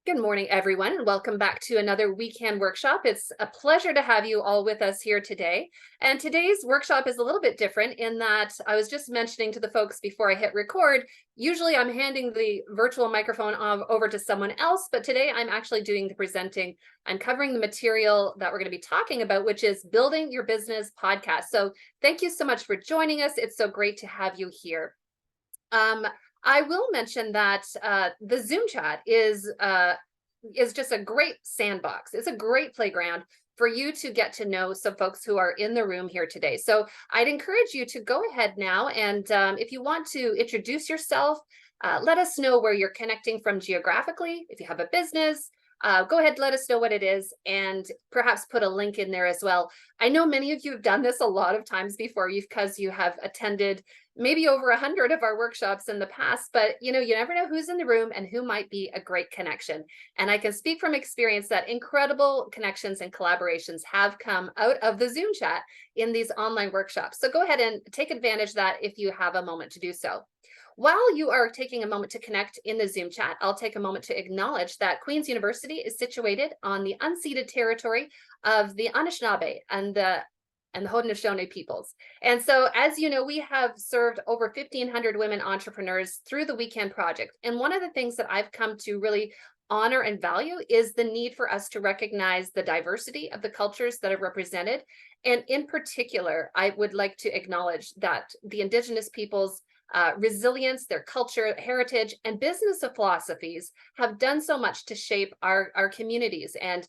Good morning, everyone, and welcome back to another weekend workshop. It's a pleasure to have you all with us here today. And today's workshop is a little bit different in that I was just mentioning to the folks before I hit record, usually I'm handing the virtual microphone over to someone else, but today I'm actually doing the presenting. I'm covering the material that we're going to be talking about, which is building your business podcast. So thank you so much for joining us. It's so great to have you here. I will mention that the Zoom chat is just a great sandbox. It's a great playground for you to get to know some folks who are in the room here today. So I'd encourage you to go ahead now, and if you want to introduce yourself, let us know where you're connecting from geographically. If you have a business, go ahead, let us know what it is, and perhaps put a link in there as well. I know many of you have done this a lot of times before, because you have attended maybe over 100 of our workshops in the past, but you never know who's in the room and who might be a great connection. And I can speak from experience that incredible connections and collaborations have come out of the Zoom chat in these online workshops. So go ahead and take advantage of that if you have a moment to do so. While you are taking a moment to connect in the Zoom chat, I'll take a moment to acknowledge that Queen's University is situated on the unceded territory of the Anishinaabe and the Haudenosaunee peoples. And so, as you know, we have served over 1,500 women entrepreneurs through the Weekend Project. And one of the things that I've come to really honor and value is the need for us to recognize the diversity of the cultures that are represented. And in particular, I would like to acknowledge that the Indigenous peoples' resilience, their culture, heritage, and business philosophies have done so much to shape our communities and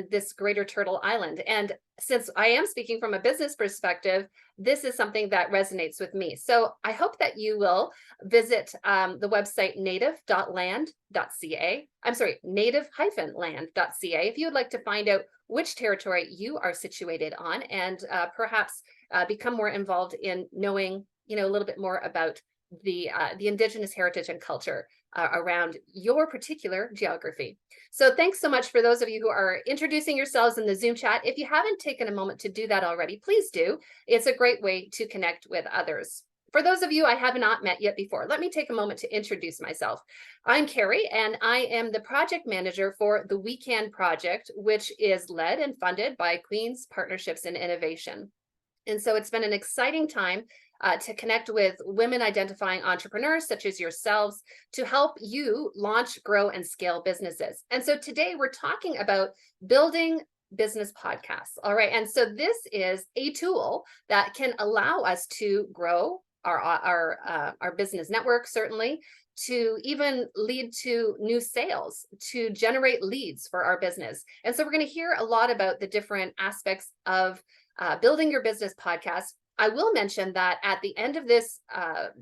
this greater Turtle Island. And since I am speaking from a business perspective, this is something that resonates with me. So I hope that you will visit the website native-land.ca. I'm sorry, native-land.ca if you would like to find out which territory you are situated on, and perhaps become more involved in knowing a little bit more about the Indigenous heritage and culture around your particular geography. So thanks so much for those of you who are introducing yourselves in the Zoom chat. If you haven't taken a moment to do that already, please do. It's a great way to connect with others. For those of you I have not met yet before, let me take a moment to introduce myself. I'm Kerry, and I am the project manager for the Weekend Project, which is led and funded by Queen's Partnerships and Innovation. And so it's been an exciting time to connect with women identifying entrepreneurs such as yourselves to help you launch, grow, and scale businesses. And so today we're talking about building business podcasts. All right. And so this is a tool that can allow us to grow our business network, certainly, to even lead to new sales, to generate leads for our business. And so we're going to hear a lot about the different aspects of building your business podcast. I will mention that at the end of this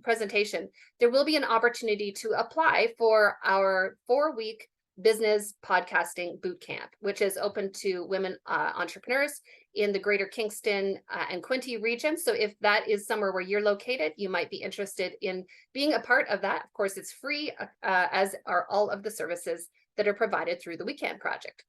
presentation, there will be an opportunity to apply for our 4-week business podcasting bootcamp, which is open to women entrepreneurs in the greater Kingston and Quinte region. So if that is somewhere where you're located, you might be interested in being a part of that. Of course, it's free, as are all of the services that are provided through the Weekend Project.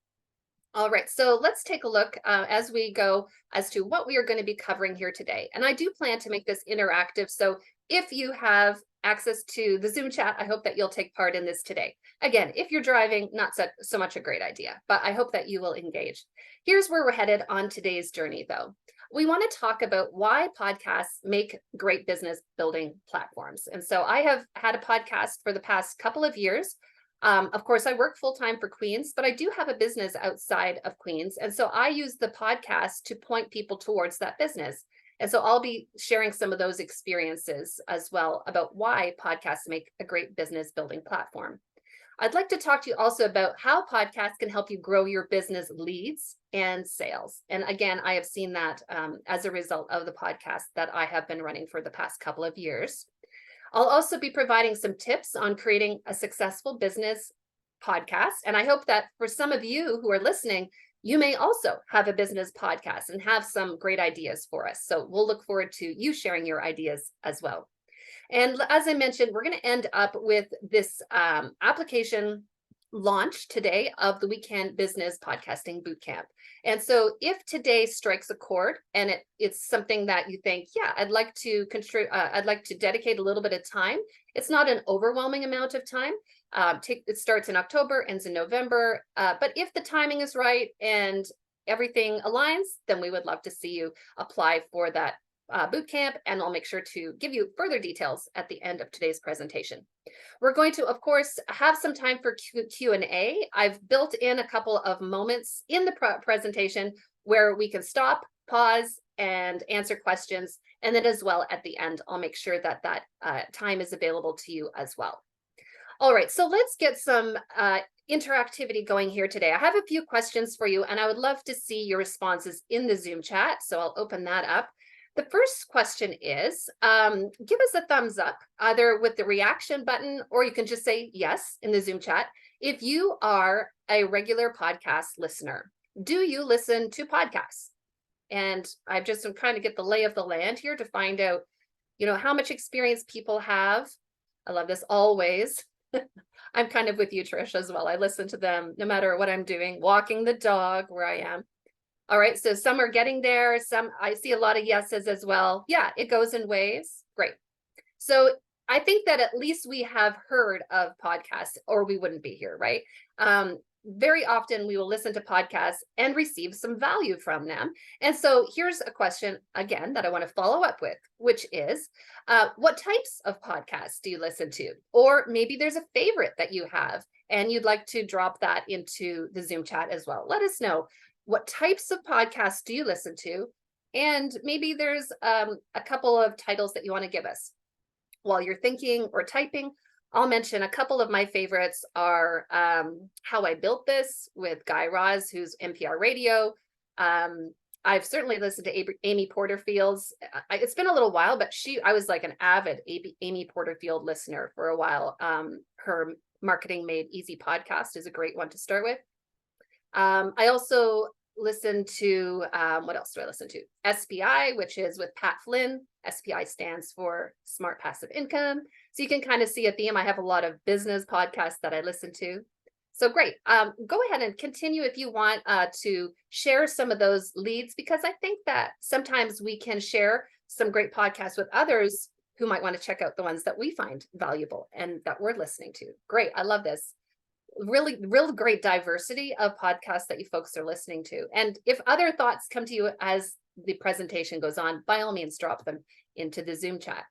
All right, so let's take a look as we go as to what we are going to be covering here today. And I do plan to make this interactive. So if you have access to the Zoom chat, I hope that you'll take part in this today. Again, if you're driving, not so much a great idea, but I hope that you will engage. Here's where we're headed on today's journey, though. We want to talk about why podcasts make great business building platforms. And so I have had a podcast for the past couple of years. Of course, I work full-time for Queen's, but I do have a business outside of Queen's. And so I use the podcast to point people towards that business. And so I'll be sharing some of those experiences as well about why podcasts make a great business building platform. I'd like to talk to you also about how podcasts can help you grow your business leads and sales. And again, I have seen that as a result of the podcast that I have been running for the past couple of years. I'll also be providing some tips on creating a successful business podcast. And I hope that for some of you who are listening, you may also have a business podcast and have some great ideas for us. So we'll look forward to you sharing your ideas as well. And as I mentioned, we're going to end up with this application launch today of the Weekend Business Podcasting Bootcamp. And so if today strikes a chord and it's something that you think, yeah, I'd like to dedicate a little bit of time. It's not an overwhelming amount of time. It starts in October, ends in November. But if the timing is right and everything aligns, then we would love to see you apply for that boot camp, and I'll make sure to give you further details at the end of today's presentation. We're going to, of course, have some time for Q&A. I've built in a couple of moments in the presentation where we can stop, pause, and answer questions. And then as well at the end, I'll make sure that that time is available to you as well. All right, so let's get some interactivity going here today. I have a few questions for you, and I would love to see your responses in the Zoom chat. So I'll open that up. The first question is, give us a thumbs up, either with the reaction button, or you can just say yes in the Zoom chat. If you are a regular podcast listener, do you listen to podcasts? And I've just been trying to get the lay of the land here to find out, how much experience people have. I love this always. I'm kind of with you, Trish, as well. I listen to them no matter what I'm doing, walking the dog, where I am. All right, so some are getting there. Some, I see a lot of yeses as well. Yeah, it goes in waves. Great. So I think that at least we have heard of podcasts, or we wouldn't be here, right? Very often we will listen to podcasts and receive some value from them. And so here's a question, again, that I want to follow up with, which is, what types of podcasts do you listen to? Or maybe there's a favorite that you have, and you'd like to drop that into the Zoom chat as well. Let us know. What types of podcasts do you listen to? And maybe there's a couple of titles that you want to give us. While you're thinking or typing, I'll mention a couple of my favorites are How I Built This with Guy Raz, who's NPR Radio. I've certainly listened to Amy Porterfield's. It's been a little while, but I was like an avid Amy Porterfield listener for a while. Her Marketing Made Easy podcast is a great one to start with. I also listen to, what else do I listen to? SPI, which is with Pat Flynn. SPI stands for Smart Passive Income. So you can kind of see a theme. I have a lot of business podcasts that I listen to. So great. Go ahead and continue if you want to share some of those leads, because I think that sometimes we can share some great podcasts with others who might want to check out the ones that we find valuable and that we're listening to. Great. I love this. Real great diversity of podcasts that you folks are listening to. And if other thoughts come to you as the presentation goes on, by all means, drop them into the Zoom chat.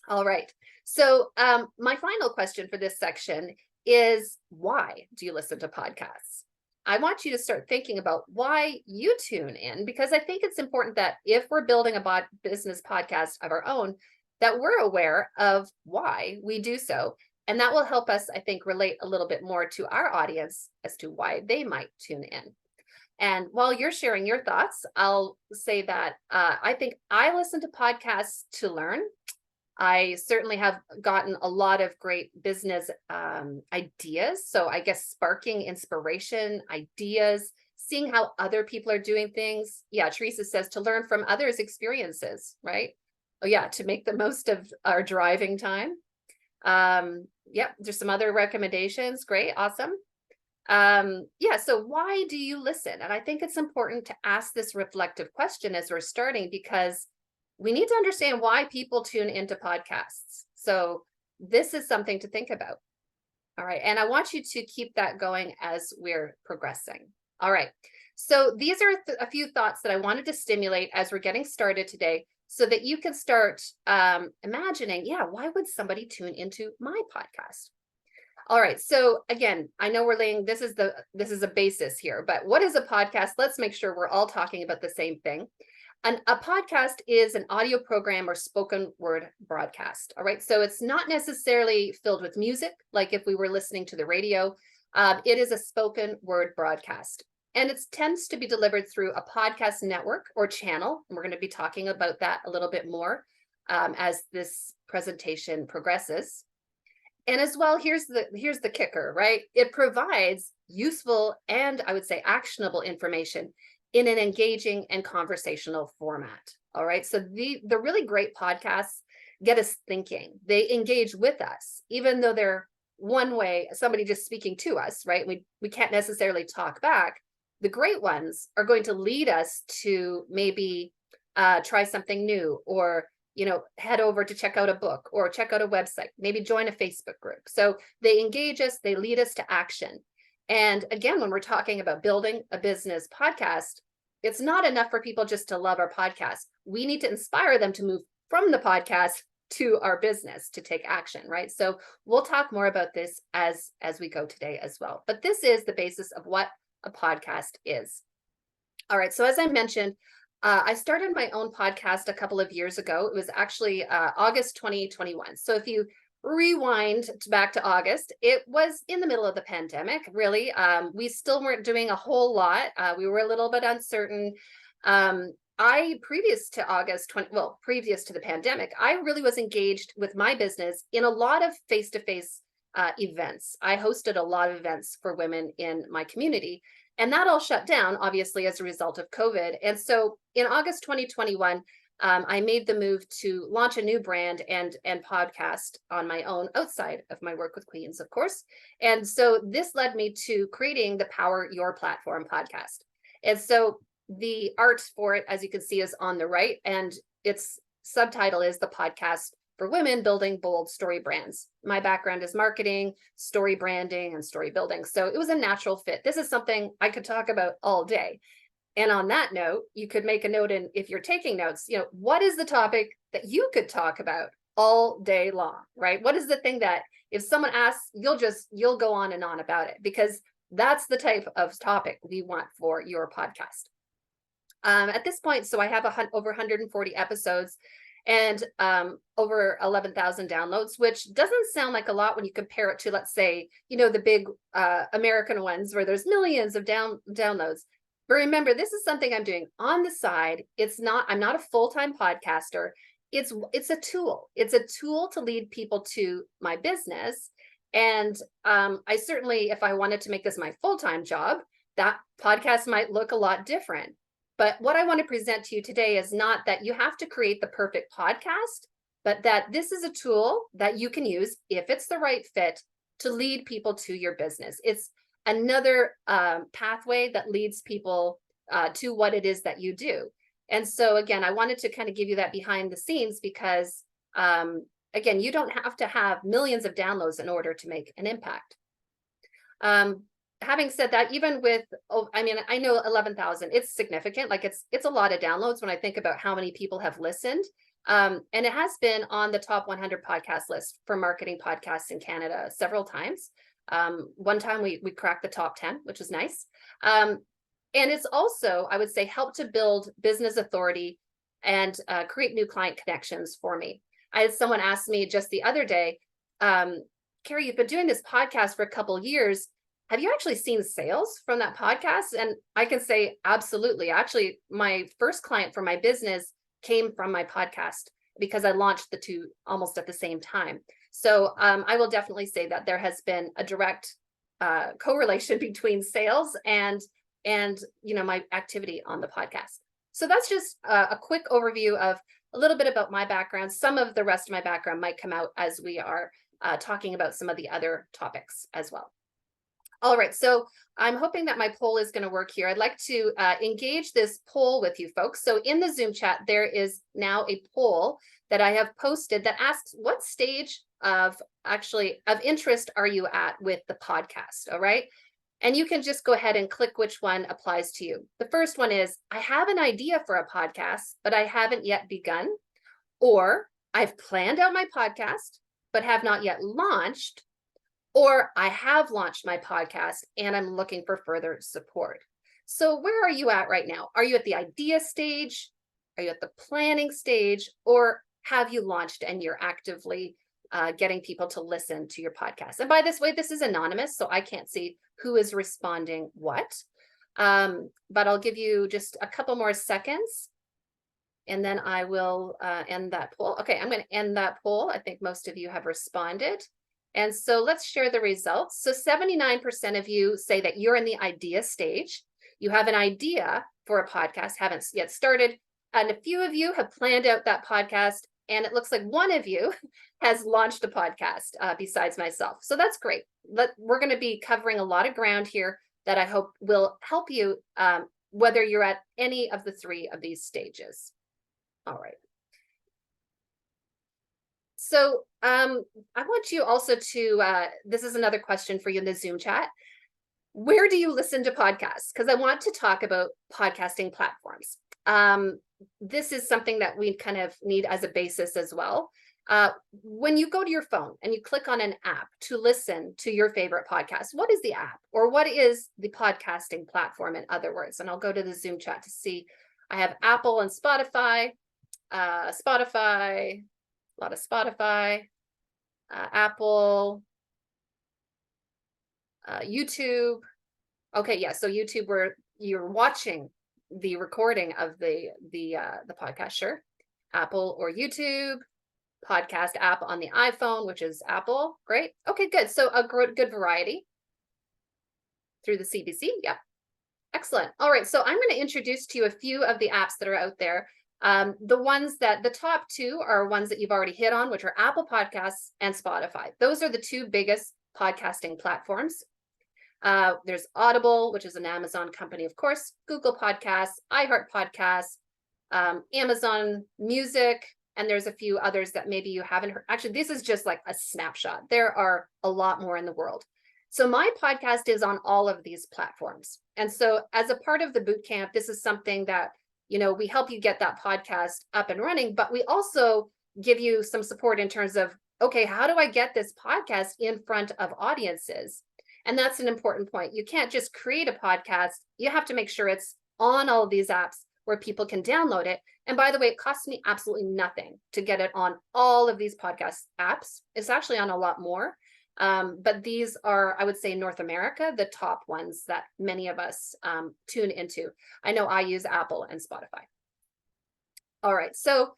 All right. So my final question for this section is, why do you listen to podcasts? I want you to start thinking about why you tune in, because I think it's important that if we're building a business podcast of our own, that we're aware of why we do so. And that will help us, I think, relate a little bit more to our audience as to why they might tune in. And while you're sharing your thoughts, I'll say that I think I listen to podcasts to learn. I certainly have gotten a lot of great business ideas. So I guess sparking inspiration, ideas, seeing how other people are doing things. Yeah, Teresa says to learn from others' experiences, right? Oh yeah, to make the most of our driving time. Yep, there's some other recommendations. Great, awesome. Yeah, so why do you listen? And I think it's important to ask this reflective question as we're starting, because we need to understand why people tune into podcasts. So this is something to think about. All right, and I want you to keep that going as we're progressing. All right, so these are a few thoughts that I wanted to stimulate as we're getting started today, so that you can start imagining, yeah, why would somebody tune into my podcast? All right, so again, I know we're laying, this is a basis here, but what is a podcast? Let's make sure we're all talking about the same thing. A podcast is an audio program or spoken word broadcast. All right, so it's not necessarily filled with music, like if we were listening to the radio. It is a spoken word broadcast. And it tends to be delivered through a podcast network or channel. And we're going to be talking about that a little bit more as this presentation progresses. And as well, here's the kicker, right? It provides useful and I would say actionable information in an engaging and conversational format. All right. So the really great podcasts get us thinking. They engage with us, even though they're one way, somebody just speaking to us, right? We can't necessarily talk back. The great ones are going to lead us to maybe try something new, or head over to check out a book or check out a website, maybe join a Facebook group. So they engage us, they lead us to action. And again, when we're talking about building a business podcast, it's not enough for people just to love our podcast. We need to inspire them to move from the podcast to our business, to take action, right? So we'll talk more about this as we go today as well. But this is the basis of what a podcast is. All right, so as I mentioned, I started my own podcast a couple of years ago. It was actually August 2021. So if you rewind back to August, it was in the middle of the pandemic, really. We still weren't doing a whole lot. We were a little bit uncertain. Previous to the pandemic, I really was engaged with my business in a lot of face-to-face events. I hosted a lot of events for women in my community. And that all shut down, obviously, as a result of COVID. And so in August 2021, I made the move to launch a new brand and podcast on my own, outside of my work with Queens, of course. And so this led me to creating the Power Your Platform podcast. And so the art for it, as you can see, is on the right, and its subtitle is The Podcast for Women Building Bold Story Brands. My background is marketing, story branding, and story building. So it was a natural fit. This is something I could talk about all day. And on that note, you could make a note, in if you're taking notes, what is the topic that you could talk about all day long, right? What is the thing that if someone asks, you'll go on and on about it, because that's the type of topic we want for your podcast. At this point, so I have over 140 episodes and over 11,000 downloads, which doesn't sound like a lot when you compare it to, let's say, the big American ones where there's millions of downloads. But remember, this is something I'm doing on the side. I'm not a full-time podcaster. It's a tool. It's a tool to lead people to my business. And I certainly, if I wanted to make this my full-time job, that podcast might look a lot different. But what I want to present to you today is not that you have to create the perfect podcast, but that this is a tool that you can use, if it's the right fit, to lead people to your business. It's another pathway that leads people to what it is that you do. And so again, I wanted to kind of give you that behind the scenes, because again, you don't have to have millions of downloads in order to make an impact. Having said that, even with, I know 11,000, it's significant. Like it's a lot of downloads when I think about how many people have listened. And it has been on the top 100 podcast list for marketing podcasts in Canada several times. One time we cracked the top 10, which is nice. And it's also, I would say, helped to build business authority and create new client connections for me. I had someone ask me just the other day, Kerry, you've been doing this podcast for a couple of years. Have you actually seen sales from that podcast? And I can say, absolutely. Actually, my first client for my business came from my podcast, because I launched the two almost at the same time. So I will definitely say that there has been a direct correlation between sales and my activity on the podcast. So that's just a quick overview of a little bit about my background. Some of the rest of my background might come out as we are talking about some of the other topics as well. All right, so I'm hoping that my poll is going to work here. I'd like to engage this poll with you folks. So in the Zoom chat, there is now a poll that I have posted that asks, what stage of interest are you at with the podcast? All right. And you can just go ahead and click which one applies to you. The first one is, I have an idea for a podcast, but I haven't yet begun. Or I've planned out my podcast, but have not yet launched. Or I have launched my podcast and I'm looking for further support. So where are you at right now? Are you at the idea stage? Are you at the planning stage? Or have you launched and you're actively getting people to listen to your podcast? And by this way, this is anonymous, so I can't see who is responding what. But I'll give you just a couple more seconds and then I will end that poll. Okay, I'm going to end that poll. I think most of you have responded. And so let's share the results. So 79% of you say that you're in the idea stage. You have an idea for a podcast, haven't yet started. And a few of you have planned out that podcast and it looks like one of you has launched a podcast besides myself. So that's great. We're going to be covering a lot of ground here that I hope will help you, whether you're at any of the three of these stages. All right. So I want you also to, this is another question for you in the Zoom chat. Where do you listen to podcasts? Because I want to talk about podcasting platforms. This is something that we kind of need as a basis as well. When you go to your phone and you click on an app to listen to your favorite podcast, what is the app, or what is the podcasting platform, in other words? And I'll go to the Zoom chat to see. I have Apple and Spotify, a lot of Spotify, Apple, YouTube. Okay, yeah, so YouTube, where you're watching the recording of the podcast, sure. Apple or YouTube, podcast app on the iPhone, which is Apple. Great. Okay, good. So a good variety through the CBC. Yeah, excellent. All right, so I'm going to introduce to you a few of the apps that are out there. The top two are ones that you've already hit on, which are Apple Podcasts and Spotify. Those are the two biggest podcasting platforms. There's Audible, which is an Amazon company, of course, Google Podcasts, iHeart Podcasts, Amazon Music, and there's a few others that maybe you haven't heard. Actually, this is just like a snapshot. There are a lot more in the world. So my podcast is on all of these platforms. And so as a part of the boot camp, this is something that, we help you get that podcast up and running, but we also give you some support in terms of, okay, how do I get this podcast in front of audiences? And that's an important point. You can't just create a podcast. You have to make sure it's on all of these apps where people can download it. And by the way, it costs me absolutely nothing to get it on all of these podcast apps. It's actually on a lot more. But these are, I would say, North America, the top ones that many of us tune into. I know I use Apple and Spotify. All right, so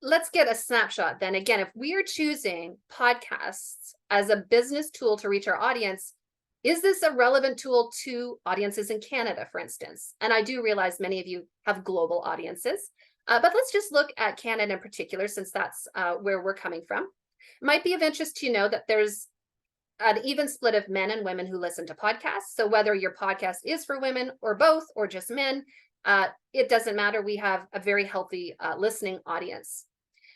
let's get a snapshot then. Again, if we are choosing podcasts as a business tool to reach our audience, is this a relevant tool to audiences in Canada, for instance? And I do realize many of you have global audiences, but let's just look at Canada in particular, since that's where we're coming from. It might be of interest to know that there's an even split of men and women who listen to podcasts. So whether your podcast is for women or both, or just men, it doesn't matter. We have a very healthy listening audience.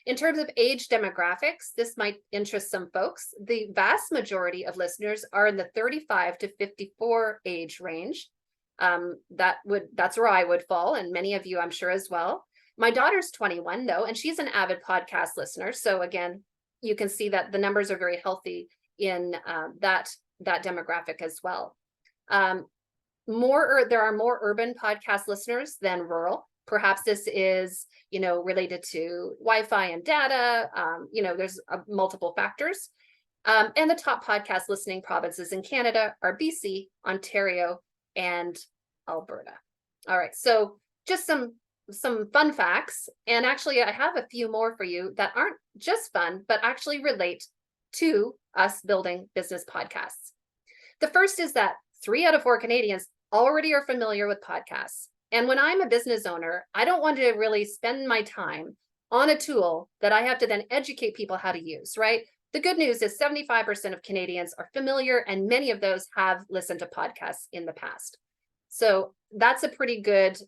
In terms of age demographics, this might interest some folks. The vast majority of listeners are in the 35 to 54 age range. That's where I would fall, and many of you, I'm sure, as well. My daughter's 21 though, and she's an avid podcast listener. So again, you can see that the numbers are very healthy in that demographic as well. There are more urban podcast listeners than rural. Perhaps this is, related to Wi-Fi and data. There's multiple factors. And the top podcast listening provinces in Canada are BC, Ontario, and Alberta. All right, so just some fun facts. And actually, I have a few more for you that aren't just fun, but actually relate to us building business podcasts. The first is that 3 out of 4 Canadians already are familiar with podcasts. And when I'm a business owner, I don't want to really spend my time on a tool that I have to then educate people how to use, right? The good news is 75% of Canadians are familiar, and many of those have listened to podcasts in the past. So that's a pretty good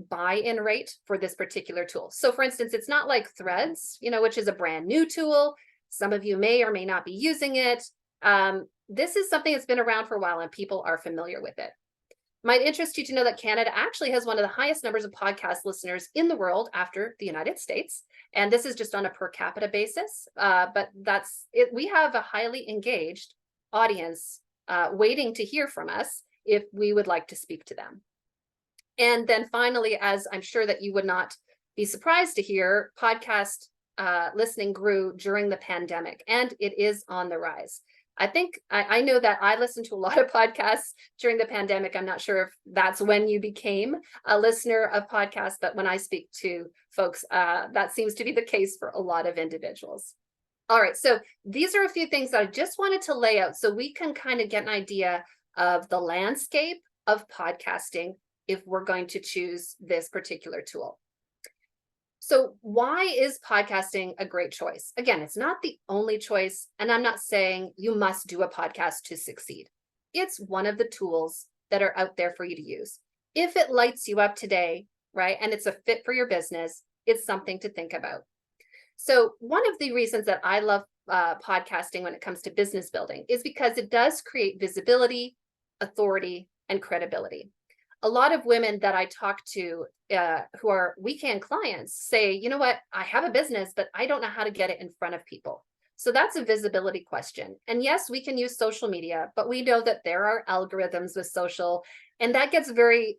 buy-in rate for this particular tool. So for instance, it's not like Threads, which is a brand new tool. Some of you may or may not be using it. This is something that's been around for a while and people are familiar with it. Might interest you to know that Canada actually has one of the highest numbers of podcast listeners in the world after the United States. And this is just on a per capita basis, but that's it. We have a highly engaged audience waiting to hear from us if we would like to speak to them. And then finally, as I'm sure that you would not be surprised to hear, podcast listening grew during the pandemic, and it is on the rise. I think I know that I listened to a lot of podcasts during the pandemic. I'm not sure if that's when you became a listener of podcasts, but when I speak to folks, that seems to be the case for a lot of individuals. All right, so these are a few things that I just wanted to lay out so we can kind of get an idea of the landscape of podcasting if we're going to choose this particular tool. So why is podcasting a great choice? Again, it's not the only choice, and I'm not saying you must do a podcast to succeed. It's one of the tools that are out there for you to use. If it lights you up today, right, and it's a fit for your business, it's something to think about. So one of the reasons that I love podcasting when it comes to business building is because it does create visibility, authority, and credibility. A lot of women that I talk to who are weekend clients say, you know what, I have a business, but I don't know how to get it in front of people. So that's a visibility question. And yes, we can use social media, but we know that there are algorithms with social, and that gets very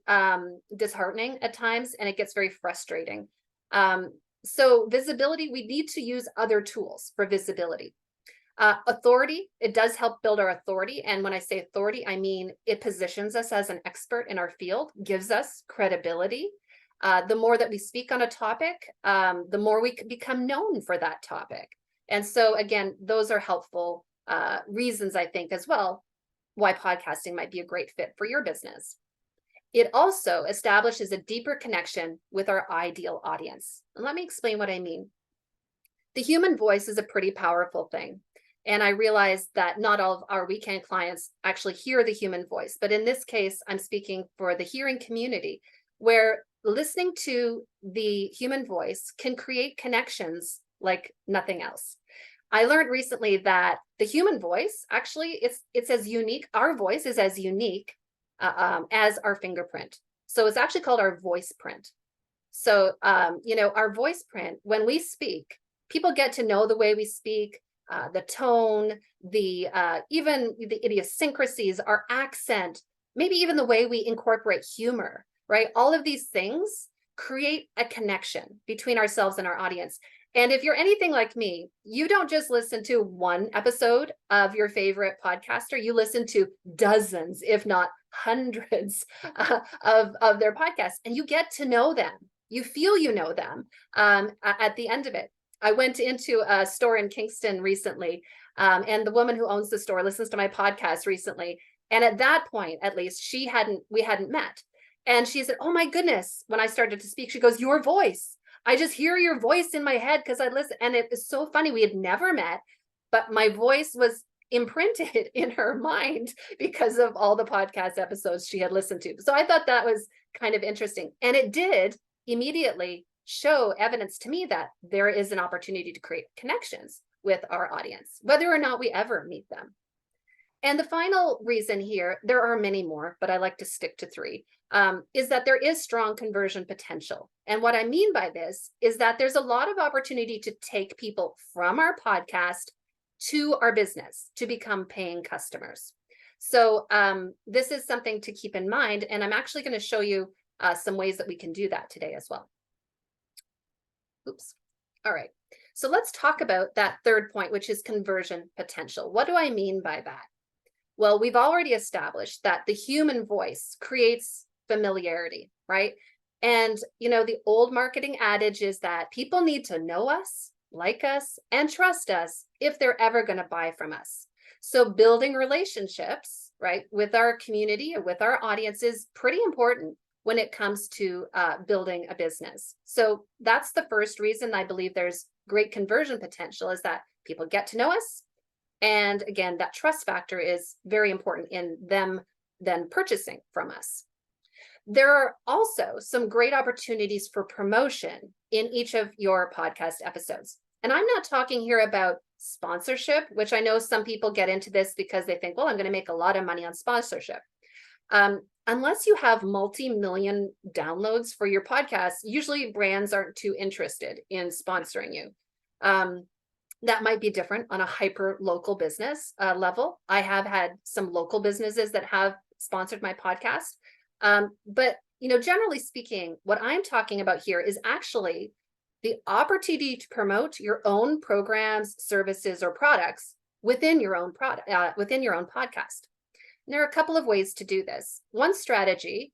disheartening at times, and it gets very frustrating. So visibility, we need to use other tools for visibility. Authority, it does help build our authority. And when I say authority, I mean it positions us as an expert in our field, gives us credibility. The more that we speak on a topic, the more we can become known for that topic. And so again, those are helpful reasons, I think, as well, why podcasting might be a great fit for your business. It also establishes a deeper connection with our ideal audience. And let me explain what I mean. The human voice is a pretty powerful thing. And I realize that not all of our weekend clients actually hear the human voice. But in this case, I'm speaking for the hearing community, where listening to the human voice can create connections like nothing else. I learned recently that the human voice, actually, it's as unique. Our voice is as unique as our fingerprint. So it's actually called our voice print. So, our voice print, when we speak, people get to know the way we speak, the tone, the even the idiosyncrasies, our accent, maybe even the way we incorporate humor, right? All of these things create a connection between ourselves and our audience. And if you're anything like me, you don't just listen to one episode of your favorite podcaster, you listen to dozens, if not hundreds of their podcasts, and you get to know them. You feel you know them at the end of it. I went into a store in Kingston recently, and the woman who owns the store listens to my podcast recently. And at that point, at least, we hadn't met. And she said, "Oh my goodness," when I started to speak, she goes, "Your voice. I just hear your voice in my head because I listen." And it is so funny. We had never met, but my voice was imprinted in her mind because of all the podcast episodes she had listened to. So I thought that was kind of interesting. And it did immediately show evidence to me that there is an opportunity to create connections with our audience, whether or not we ever meet them. And the final reason here, there are many more, but I like to stick to three, is that there is strong conversion potential. And what I mean by this is that there's a lot of opportunity to take people from our podcast to our business to become paying customers. So this is something to keep in mind. And I'm actually going to show you some ways that we can do that today as well. Oops. All right. So let's talk about that third point, which is conversion potential. What do I mean by that? Well, we've already established that the human voice creates familiarity, right? And, the old marketing adage is that people need to know us, like us, and trust us if they're ever going to buy from us. So building relationships, right, with our community or with our audience is pretty important when it comes to building a business. So that's the first reason I believe there's great conversion potential, is that people get to know us. And again, that trust factor is very important in them then purchasing from us. There are also some great opportunities for promotion in each of your podcast episodes. And I'm not talking here about sponsorship, which I know some people get into this because they think, well, I'm going to make a lot of money on sponsorship. Unless you have multi-million downloads for your podcast, usually brands aren't too interested in sponsoring you. That might be different on a hyper local business level. I have had some local businesses that have sponsored my podcast. But, generally speaking, what I'm talking about here is actually the opportunity to promote your own programs, services, or products within your own podcast. And there are a couple of ways to do this. One strategy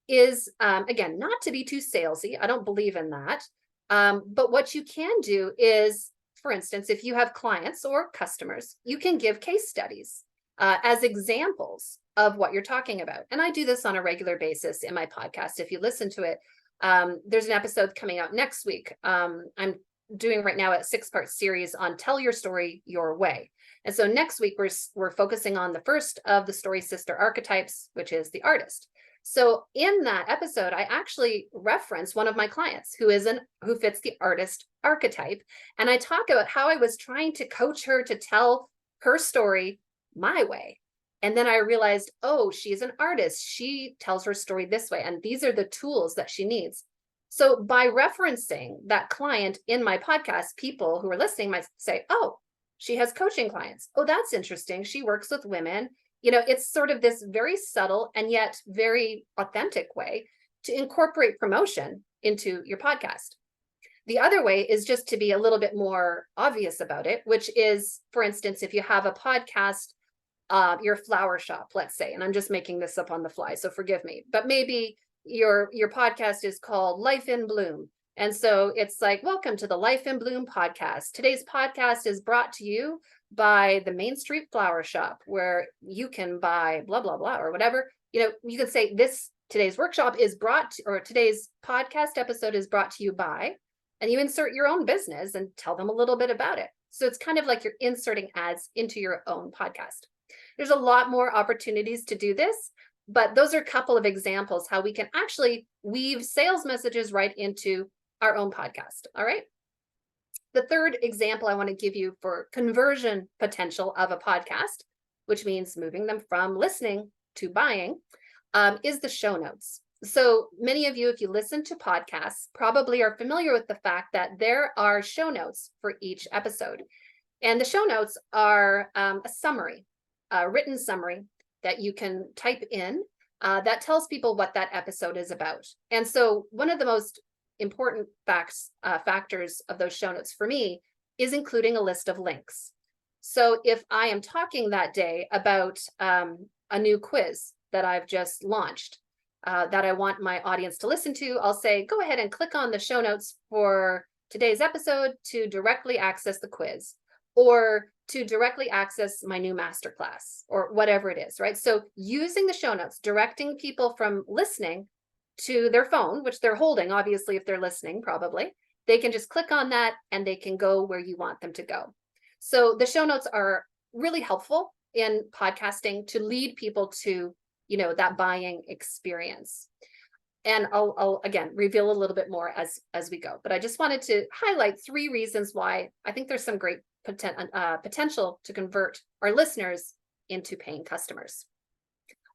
is, again, not to be too salesy. I don't believe in that. But what you can do is, for instance, if you have clients or customers, you can give case studies as examples of what you're talking about. And I do this on a regular basis in my podcast. If you listen to it, There's an episode coming out next week. I'm doing right now a 6-part series on Tell Your Story Your Way. And so next week, we're focusing on the first of the story sister archetypes, which is the artist. So in that episode, I actually reference one of my clients who fits the artist archetype. And I talk about how I was trying to coach her to tell her story my way. And then I realized, oh, she's an artist. She tells her story this way. And these are the tools that she needs. So by referencing that client in my podcast, people who are listening might say, oh, she has coaching clients. Oh, that's interesting. She works with women. It's sort of this very subtle and yet very authentic way to incorporate promotion into your podcast. The other way is just to be a little bit more obvious about it, which is, for instance, if you have a podcast, your flower shop, let's say, and I'm just making this up on the fly, so forgive me, but maybe your podcast is called Life in Bloom. And so it's like, welcome to the Life in Bloom podcast. Today's podcast is brought to you by the Main Street Flower Shop, where you can buy blah, blah, blah, or whatever. You can say today's workshop is or today's podcast episode is brought to you by, and you insert your own business and tell them a little bit about it. So it's kind of like you're inserting ads into your own podcast. There's a lot more opportunities to do this, but those are a couple of examples how we can actually weave sales messages right into our own podcast. All right. The third example I want to give you for conversion potential of a podcast, which means moving them from listening to buying, is the show notes. So many of you, if you listen to podcasts, probably are familiar with the fact that there are show notes for each episode. And the show notes are a summary, a written summary that you can type in that tells people what that episode is about. And so one of the most important factors of those show notes for me is including a list of links. So if I am talking that day about a new quiz that I've just launched that I want my audience to listen to, I'll say, go ahead and click on the show notes for today's episode to directly access the quiz, or to directly access my new masterclass, or whatever it is, right? So using the show notes, directing people from listening to their phone, which they're holding, obviously, if they're listening, probably, they can just click on that and they can go where you want them to go. So the show notes are really helpful in podcasting to lead people to, that buying experience. And I'll again reveal a little bit more as we go. But I just wanted to highlight 3 reasons why I think there's some great potential to convert our listeners into paying customers.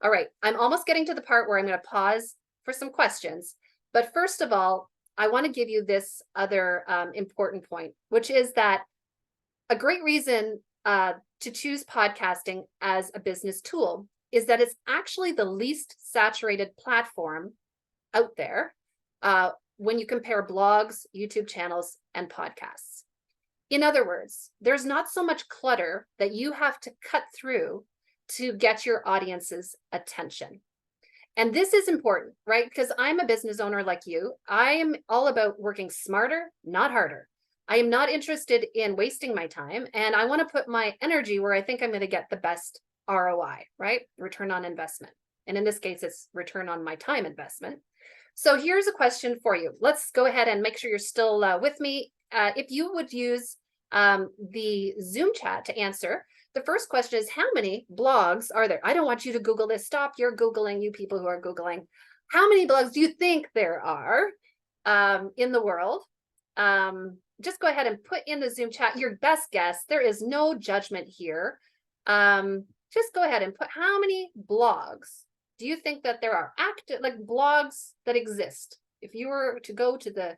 All right, I'm almost getting to the part where I'm going to pause for some questions. But first of all, I want to give you this other important point, which is that a great reason to choose podcasting as a business tool is that it's actually the least saturated platform out there when you compare blogs, YouTube channels, and podcasts. In other words, there's not so much clutter that you have to cut through to get your audience's attention. And this is important, right? Because I'm a business owner like you. I am all about working smarter, not harder. I am not interested in wasting my time, and I want to put my energy where I think I'm going to get the best ROI, right? Return on investment. And in this case, it's return on my time investment. So here's a question for you. Let's go ahead and make sure you're still with me. If you would use the Zoom chat to answer, the first question is, how many blogs are there? I don't want you to Google this. Stop your Googling, you people who are Googling. How many blogs do you think there are in the world? Just go ahead and put in the Zoom chat your best guess. There is no judgment here. Just go ahead and put how many blogs do you think that there are active, like blogs that exist? If you were to go to the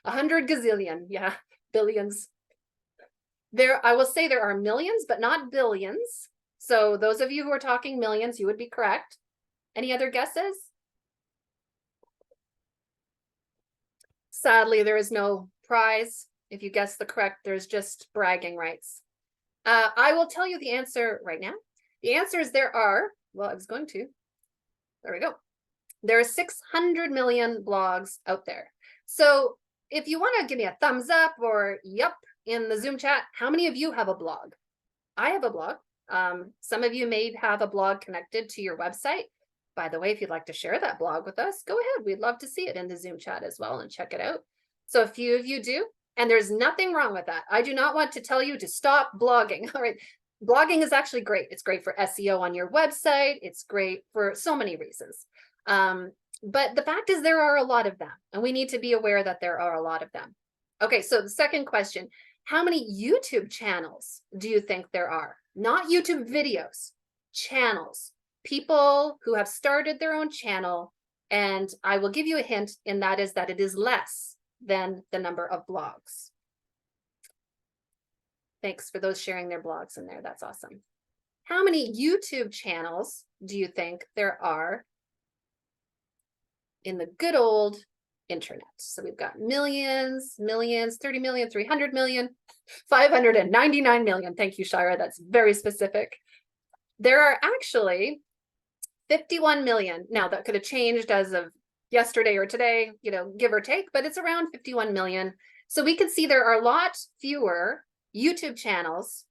100 gazillion, yeah, billions. I will say there are millions, but not billions. So those of you who are talking millions, you would be correct. Any other guesses? Sadly, there is no prize. If you guess the correct, there's just bragging rights. I will tell you the answer right now. The answer is there are we go. There are 600 million blogs out there. So if you want to give me a thumbs up or yep in the Zoom chat, how many of you have a blog? I have a blog. Some of you may have a blog connected to your website. by the way, if you'd like to share that blog with us, go ahead. We'd love to see it in the Zoom chat as well and check it out. So a few of you do, and there's nothing wrong with that. I do not want to tell you to stop blogging. All right. Blogging is actually great. It's great for SEO on your website. It's great for so many reasons. But the fact is there are a lot of them, and we need to be aware that there are a lot of them. Okay, so the second question, how many YouTube channels do you think there are? Not YouTube videos, channels, people who have started their own channel. And I will give you a hint, and that is that it is less than the number of blogs. Thanks for those sharing their blogs in there. That's awesome. How many YouTube channels do you think there are in the good old internet? So we've got millions, 30 million, 300 million, 599 million. Thank you, Shira. That's very specific. There are actually 51 million. Now that could have changed as of yesterday or today, you know, give or take, but it's around 51 million. So we can see there are a lot fewer YouTube channels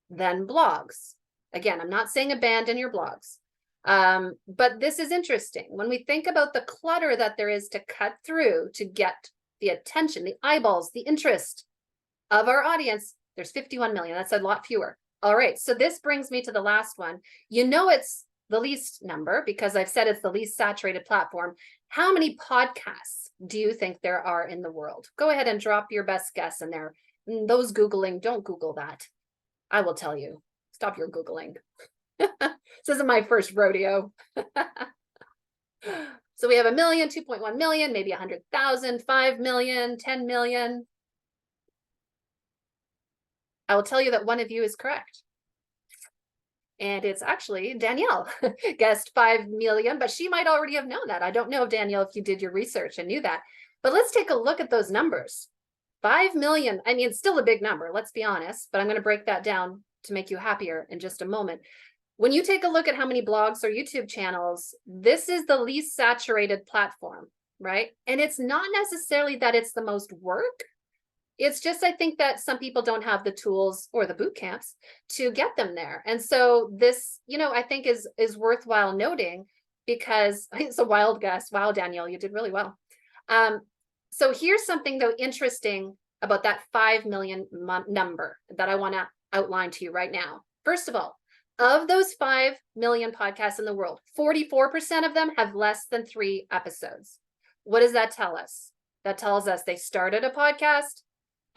than blogs. Again, I'm not saying abandon your blogs. But this is interesting. When we think about the clutter that there is to cut through to get the attention, the eyeballs, the interest of our audience, there's 51 million. That's a lot fewer. All right. So this brings me to the last one. You know, it's the least number because I've said it's the least saturated platform. How many podcasts do you think there are in the world? Go ahead and drop your best guess in there. Those Googling, don't Google that. I will tell you, stop your Googling. This isn't my first rodeo. So we have 1 million, 2.1 million, maybe 100,000, 5 million, 10 million. I will tell you that one of you is correct. And it's actually Danielle, guessed 5 million, but she might already have known that. I don't know, Danielle, if you did your research and knew that. But let's take a look at those numbers. 5 million, I mean, it's still a big number, let's be honest, but I'm going to break that down to make you happier in just a moment. When you take a look at how many blogs or YouTube channels, this is the least saturated platform, right? And it's not necessarily that it's the most work. It's just, I think that some people don't have the tools or the boot camps to get them there. And so this, you know, I think is worthwhile noting because it's a wild guess. Wow, Danielle, you did really well. So here's something though interesting about that 5 million number that I want to outline to you right now. First of all, of those 5 million podcasts in the world, 44% of them have less than 3 episodes. What does that tell us? That tells us they started a podcast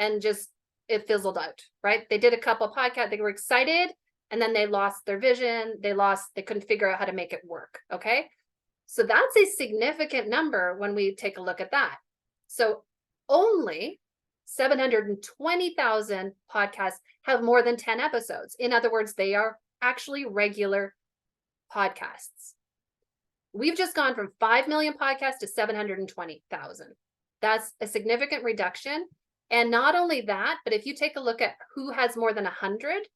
and just it fizzled out, right? They did a couple of podcasts, they were excited, and then they lost their vision. They couldn't figure out how to make it work, okay? So that's a significant number when we take a look at that. So only 720,000 podcasts have more than 10 episodes. In other words, they are actually regular podcasts. We've just gone from 5 million podcasts to 720,000. That's a significant reduction. And not only that, but if you take a look at who has more than 100,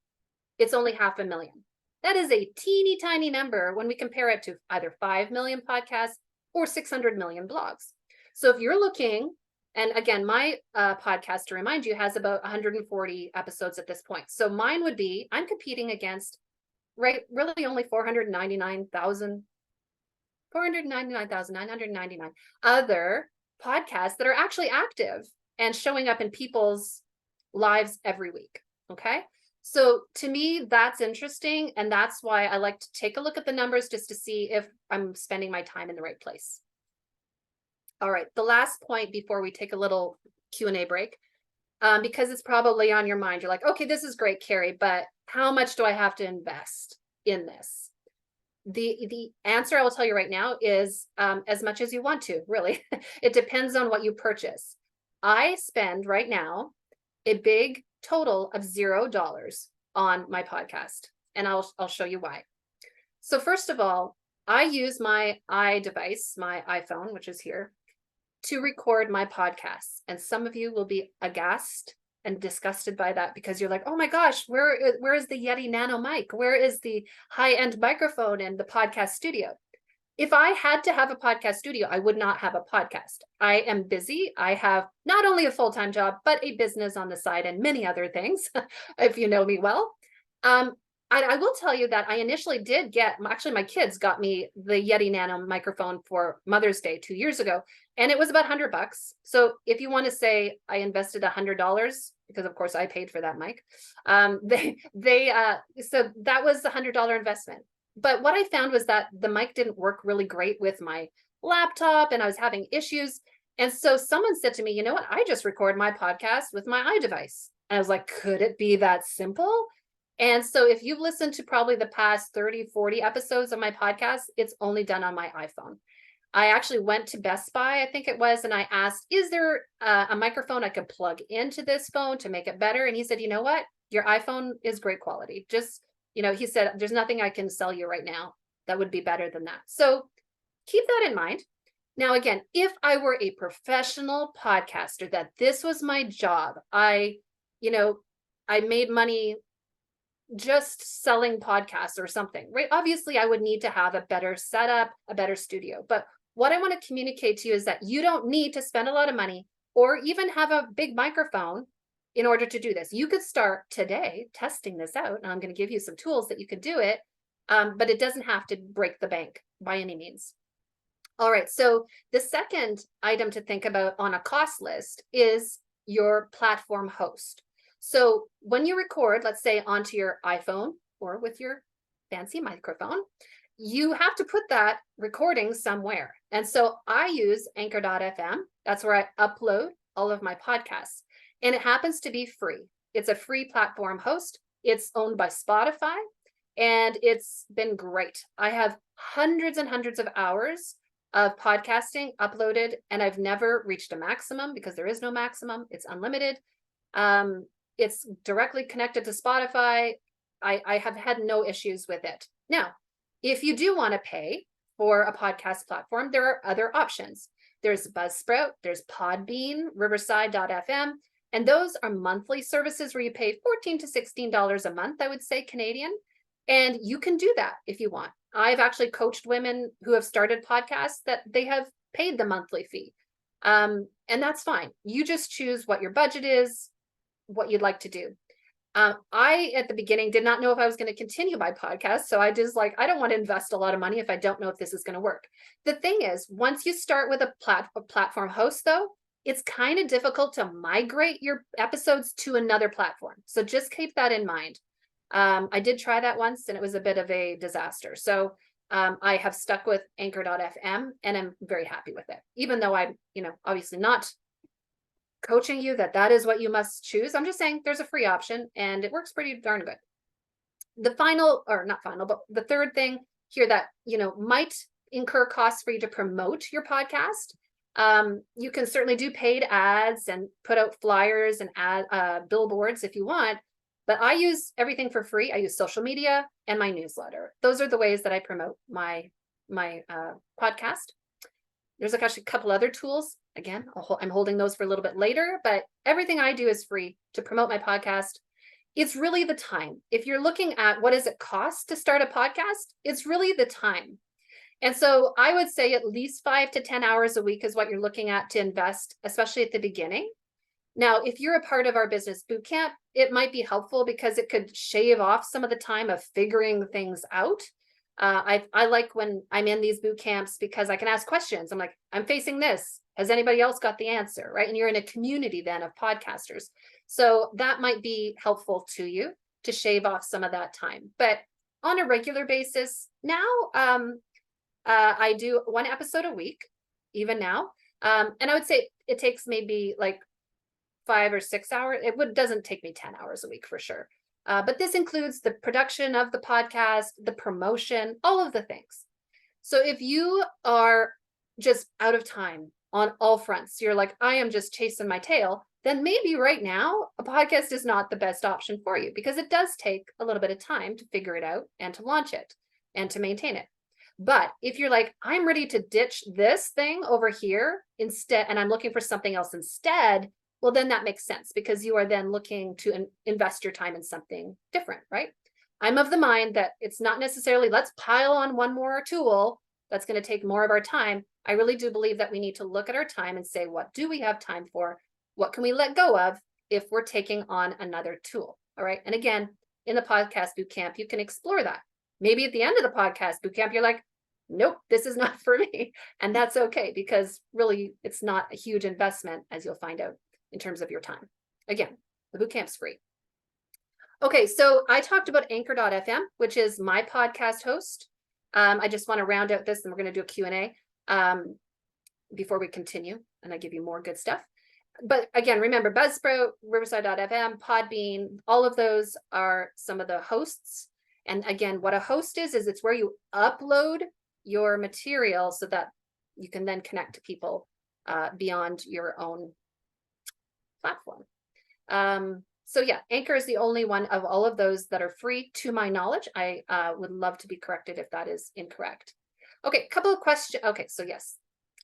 it's only 500,000. That is a teeny tiny number when we compare it to either 5 million podcasts or 600 million blogs. So if you're looking, and again, my podcast, to remind you, has about 140 episodes at this point. So mine would be, I'm competing against really only 499,999 other podcasts that are actually active and showing up in people's lives every week. Okay. So to me, that's interesting. And that's why I like to take a look at the numbers just to see if I'm spending my time in the right place. All right. The last point before we take a little Q&A break, because it's probably on your mind. You're like, okay, this is great, Kerry, but how much do I have to invest in this? The answer I will tell you right now is as much as you want to, really. It depends on what you purchase. I spend right now a big total of $0 on my podcast, and I'll show you why. So first of all, I use my iDevice, my iPhone, which is here, to record my podcasts. And some of you will be aghast and disgusted by that because you're like, oh my gosh, where is the Yeti Nano mic? Where is the high-end microphone and the podcast studio? If I had to have a podcast studio, I would not have a podcast. I am busy. I have not only a full-time job, but a business on the side and many other things, if you know me well. I will tell you that I initially did get, actually my kids got me the Yeti Nano microphone for Mother's Day 2 years ago, and it was about $100. So if you want to say I invested $100, because of course I paid for that mic, so that was the $100 investment. But what I found was that the mic didn't work really great with my laptop, and I was having issues. And so someone said to me, you know what? I just record my podcast with my iDevice. And I was like, could it be that simple? And so if you've listened to probably the past 30, 40 episodes of my podcast, it's only done on my iPhone. I actually went to Best Buy, I think it was, and I asked, is there a microphone I could plug into this phone to make it better? And he said, you know what? Your iPhone is great quality. Just, he said, there's nothing I can sell you right now that would be better than that. So keep that in mind. Now, again, if I were a professional podcaster, that this was my job, I made money just selling podcasts or something, right? Obviously, I would need to have a better setup, a better studio. But what I want to communicate to you is that you don't need to spend a lot of money or even have a big microphone in order to do this. You could start today testing this out, and I'm going to give you some tools that you could do it, but it doesn't have to break the bank by any means. All right, so the second item to think about on a cost list is your platform host. So when you record, let's say onto your iPhone or with your fancy microphone, you have to put that recording somewhere. And so I use anchor.fm. That's where I upload all of my podcasts. And it happens to be free. It's a free platform host. It's owned by Spotify, and it's been great. I have hundreds and hundreds of hours of podcasting uploaded, and I've never reached a maximum because there is no maximum. It's unlimited. It's directly connected to Spotify. I have had no issues with it. Now, if you do want to pay for a podcast platform, there are other options. There's Buzzsprout, there's Podbean, Riverside.fm, and those are monthly services where you pay $14 to $16 a month, I would say, Canadian. And you can do that if you want. I've actually coached women who have started podcasts that they have paid the monthly fee. And that's fine. You just choose what your budget is, what you'd like to do. I, at the beginning, did not know if I was going to continue my podcast. So I just I don't want to invest a lot of money if I don't know if this is going to work. The thing is, once you start with a platform host, though, it's kind of difficult to migrate your episodes to another platform. So just keep that in mind. I did try that once, and it was a bit of a disaster. So I have stuck with anchor.fm, and I'm very happy with it, even though I'm, obviously not coaching you that is what you must choose. I'm just saying there's a free option, and it works pretty darn good. The final, or not final, but the third thing here that, might incur costs for you to promote your podcast. You can certainly do paid ads and put out flyers and add billboards if you want. But I use everything for free. I use social media and my newsletter. Those are the ways that I promote my podcast. There's actually a couple other tools. Again, I'm holding those for a little bit later, but everything I do is free to promote my podcast. It's really the time. If you're looking at what does it cost to start a podcast, it's really the time. And so I would say at least 5 to 10 hours a week is what you're looking at to invest, especially at the beginning. Now, if you're a part of our business bootcamp, it might be helpful because it could shave off some of the time of figuring things out. I like when I'm in these boot camps because I can ask questions. I'm like, I'm facing this. Has anybody else got the answer? Right. And you're in a community then of podcasters. So that might be helpful to you to shave off some of that time. But on a regular basis now, I do 1 episode a week, even now. And I would say it takes maybe 5 or 6 hours. It doesn't take me 10 hours a week for sure. But this includes the production of the podcast, the promotion, all of the things. So if you are just out of time on all fronts, you're like, I am just chasing my tail, then maybe right now a podcast is not the best option for you because it does take a little bit of time to figure it out and to launch it and to maintain it. But if you're like, I'm ready to ditch this thing over here instead, and I'm looking for something else instead, well, then that makes sense because you are then looking to invest your time in something different, right? I'm of the mind that it's not necessarily let's pile on one more tool that's going to take more of our time. I really do believe that we need to look at our time and say, what do we have time for? What can we let go of if we're taking on another tool? All right. And again, in the podcast bootcamp, you can explore that. Maybe at the end of the podcast bootcamp, you're like, nope, this is not for me. And that's okay, because really it's not a huge investment, as you'll find out, in terms of your time. Again, the bootcamp's free. Okay, so I talked about Anchor.fm, which is my podcast host. I just want to round out this, and we're going to do a Q&A before we continue, and I give you more good stuff. But again, remember, Buzzsprout, Riverside.fm, Podbean, all of those are some of the hosts. And again, what a host is it's where you upload your material so that you can then connect to people beyond your own platform. So yeah, Anchor is the only one of all of those that are free, to my knowledge. I would love to be corrected if that is incorrect. Okay, a couple of questions. Okay, so yes,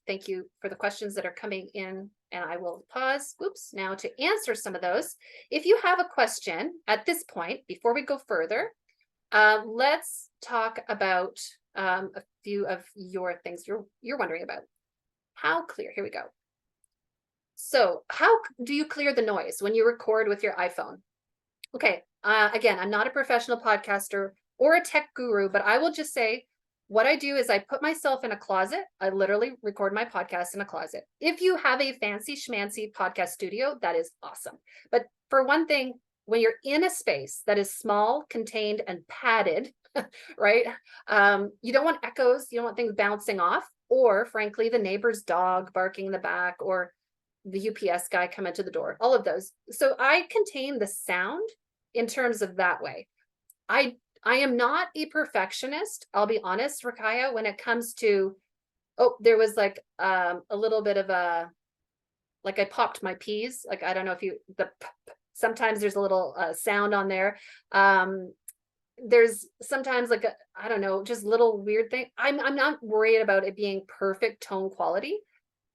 thank you for the questions that are coming in, and I will pause, now to answer some of those. If you have a question at this point, before we go further, let's talk about a few of your things you're wondering about. How clear, here we go. So how do you clear the noise when you record with your iPhone? Okay, again, I'm not a professional podcaster or a tech guru, but I will just say what I do is I put myself in a closet. I literally record my podcast in a closet. If you have a fancy schmancy podcast studio, that is awesome. But for one thing, when you're in a space that is small, contained, and padded, right? You don't want echoes. You don't want things bouncing off, or frankly, the neighbor's dog barking in the back, or the UPS guy coming to the door, all of those. So I contain the sound in terms of that way. I am not a perfectionist, I'll be honest, Rakaya, when it comes to, oh, there was like a little bit of a, like I popped my peas. Like, I don't know if you, sometimes there's a little sound on there. There's sometimes like, I don't know, just little weird thing. I'm not worried about it being perfect tone quality.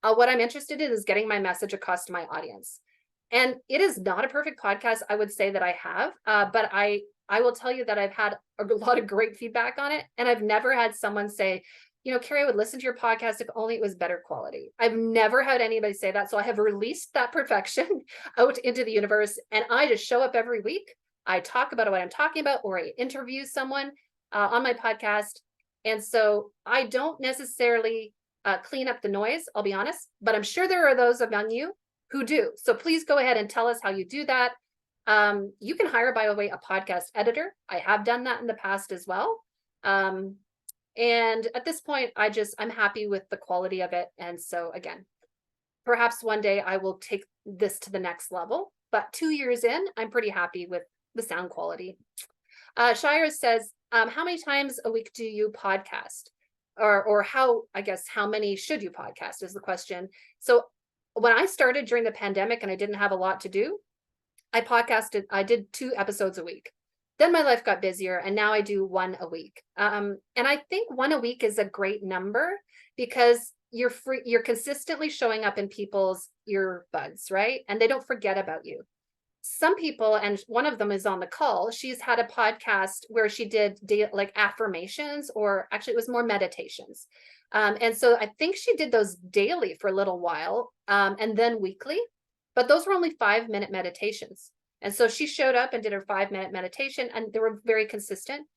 What I'm interested in is getting my message across to my audience. And it is not a perfect podcast, I would say, that I have, but I will tell you that I've had a lot of great feedback on it. And I've never had someone say, you know, Kerry, I would listen to your podcast if only it was better quality. I've never had anybody say that. So I have released that perfection out into the universe, and I just show up every week. I talk about what I'm talking about, or I interview someone on my podcast. And so I don't necessarily clean up the noise, I'll be honest, but I'm sure there are those among you who do. So please go ahead and tell us how you do that. You can hire, by the way, a podcast editor. I have done that in the past as well. And at this point, I'm happy with the quality of it. And so again, perhaps one day I will take this to the next level, but 2 years in, I'm pretty happy with the sound quality. Shire says, how many times a week do you podcast? Or how, I guess, how many should you podcast is the question. So when I started during the pandemic and I didn't have a lot to do, I did 2 episodes a week. Then my life got busier, and now I do 1 a week. And I think 1 a week is a great number, because you're consistently showing up in people's earbuds, right? And they don't forget about you. Some people, and one of them is on the call, she's had a podcast where she did like affirmations, or actually it was more meditations. And so I think she did those daily for a little while, and then weekly, but those were only 5-minute meditations. And so she showed up and did her 5-minute meditation, and they were very consistent.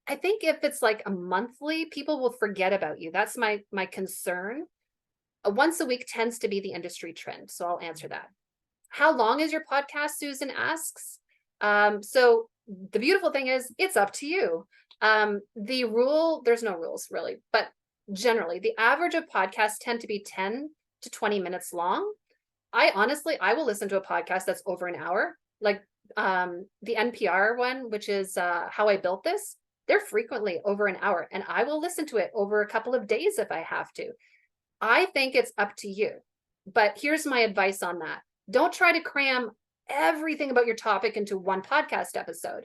I think if it's like a monthly, people will forget about you. That's my concern. Once a week tends to be the industry trend. So I'll answer that. How long is your podcast, Susan asks. So the beautiful thing is it's up to you. The rule, there's no rules really, but generally the average of podcasts tend to be 10 to 20 minutes long. I will listen to a podcast that's over an hour, like the NPR one, which is How I Built This. They're frequently over an hour, and I will listen to it over a couple of days if I have to. I think it's up to you. But here's my advice on that. Don't try to cram everything about your topic into one podcast episode.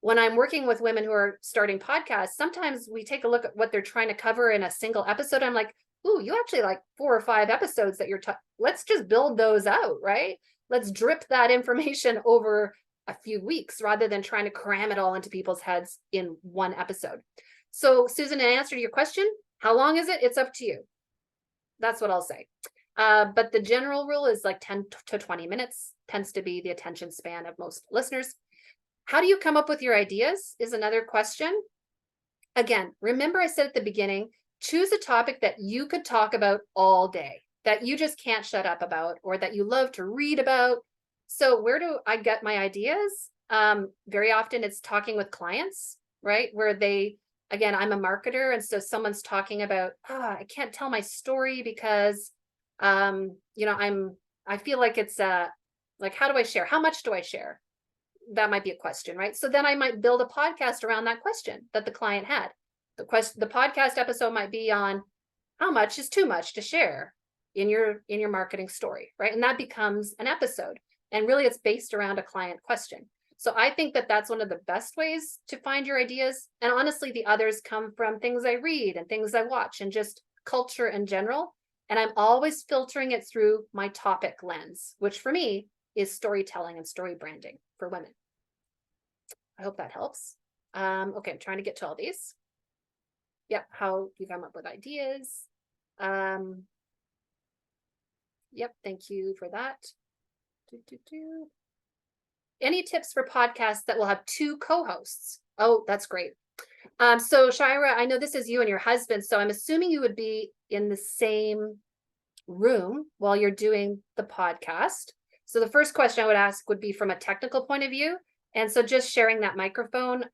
When I'm working with women who are starting podcasts, sometimes we take a look at what they're trying to cover in a single episode. I'm like, ooh, you actually like 4 or 5 episodes that let's just build those out, right? Let's drip that information over a few weeks rather than trying to cram it all into people's heads in one episode. So Susan, in answer to your question, how long is it? It's up to you. That's what I'll say. But the general rule is like 10 to 20 minutes tends to be the attention span of most listeners. How do you come up with your ideas is another question. Again, remember I said at the beginning, choose a topic that you could talk about all day, that you just can't shut up about, or that you love to read about. So where do I get my ideas? Very often it's talking with clients, right? Where they, again, I'm a marketer. And so someone's talking about, I can't tell my story because, I feel like it's like, how do I share? How much do I share? That might be a question, right? So then I might build a podcast around that question that the client had. The podcast episode might be on how much is too much to share in your marketing story, right? And that becomes an episode. And really it's based around a client question. So I think that that's one of the best ways to find your ideas. And honestly, the others come from things I read and things I watch and just culture in general. And I'm always filtering it through my topic lens, which for me is storytelling and story branding for women. I hope that helps. Okay, I'm trying to get to all these. Yep, how you come up with ideas. Yep, thank you for that. Any tips for podcasts that will have 2 co-hosts? Oh, that's great. So Shira, I know this is you and your husband, so I'm assuming you would be in the same room while you're doing the podcast. So the first question I would ask would be from a technical point of view. And so just sharing that microphone,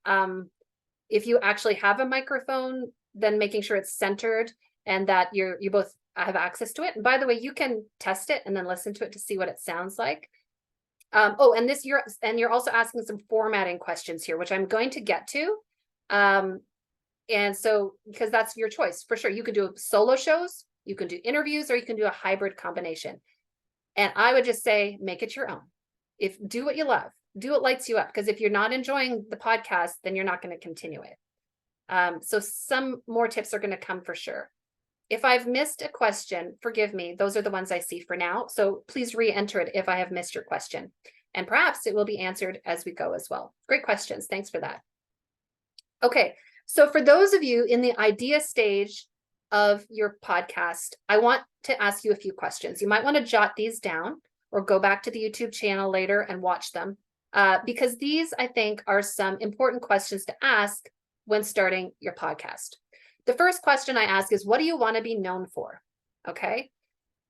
if you actually have a microphone, then making sure it's centered and that you both have access to it. And by the way, you can test it and then listen to it to see what it sounds like. And you're also asking some formatting questions here, which I'm going to get to. And so, because that's your choice for sure. You can do solo shows, you can do interviews, or you can do a hybrid combination. And I would just say, make it your own. Do what you love, do what lights you up. Because if you're not enjoying the podcast, then you're not going to continue it. So some more tips are going to come for sure. If I've missed a question, forgive me. Those are the ones I see for now. So please re-enter it if I have missed your question. And perhaps it will be answered as we go as well. Great questions. Thanks for that. Okay, so for those of you in the idea stage of your podcast, I want to ask you a few questions. You might want to jot these down or go back to the YouTube channel later and watch them, because these, I think, are some important questions to ask when starting your podcast. The first question I ask is, what do you want to be known for? Okay.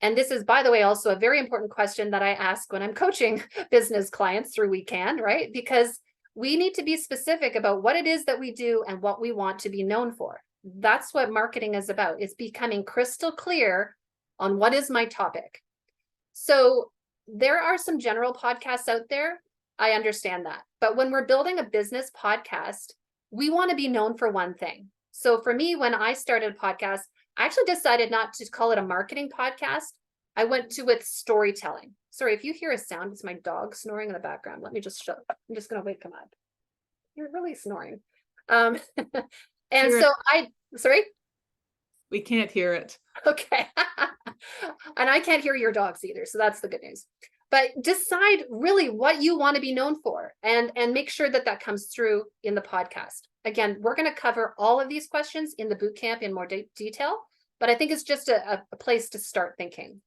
And this is, by the way, also a very important question that I ask when I'm coaching business clients through WeCan, right? Because we need to be specific about what it is that we do and what we want to be known for. That's what marketing is about. It's becoming crystal clear on what is my topic. So there are some general podcasts out there. I understand that. But when we're building a business podcast, we want to be known for one thing. So for me, when I started a podcast, I actually decided not to call it a marketing podcast. I went to with storytelling. Sorry, if you hear a sound, it's my dog snoring in the background. Let me just show. I'm just going to wake him up. You're really snoring. And so sorry? We can't hear it. Okay. And I can't hear your dogs either. So that's the good news. But decide really what you want to be known for and make sure that that comes through in the podcast. Again, we're going to cover all of these questions in the bootcamp in more detail, but I think it's just a place to start thinking.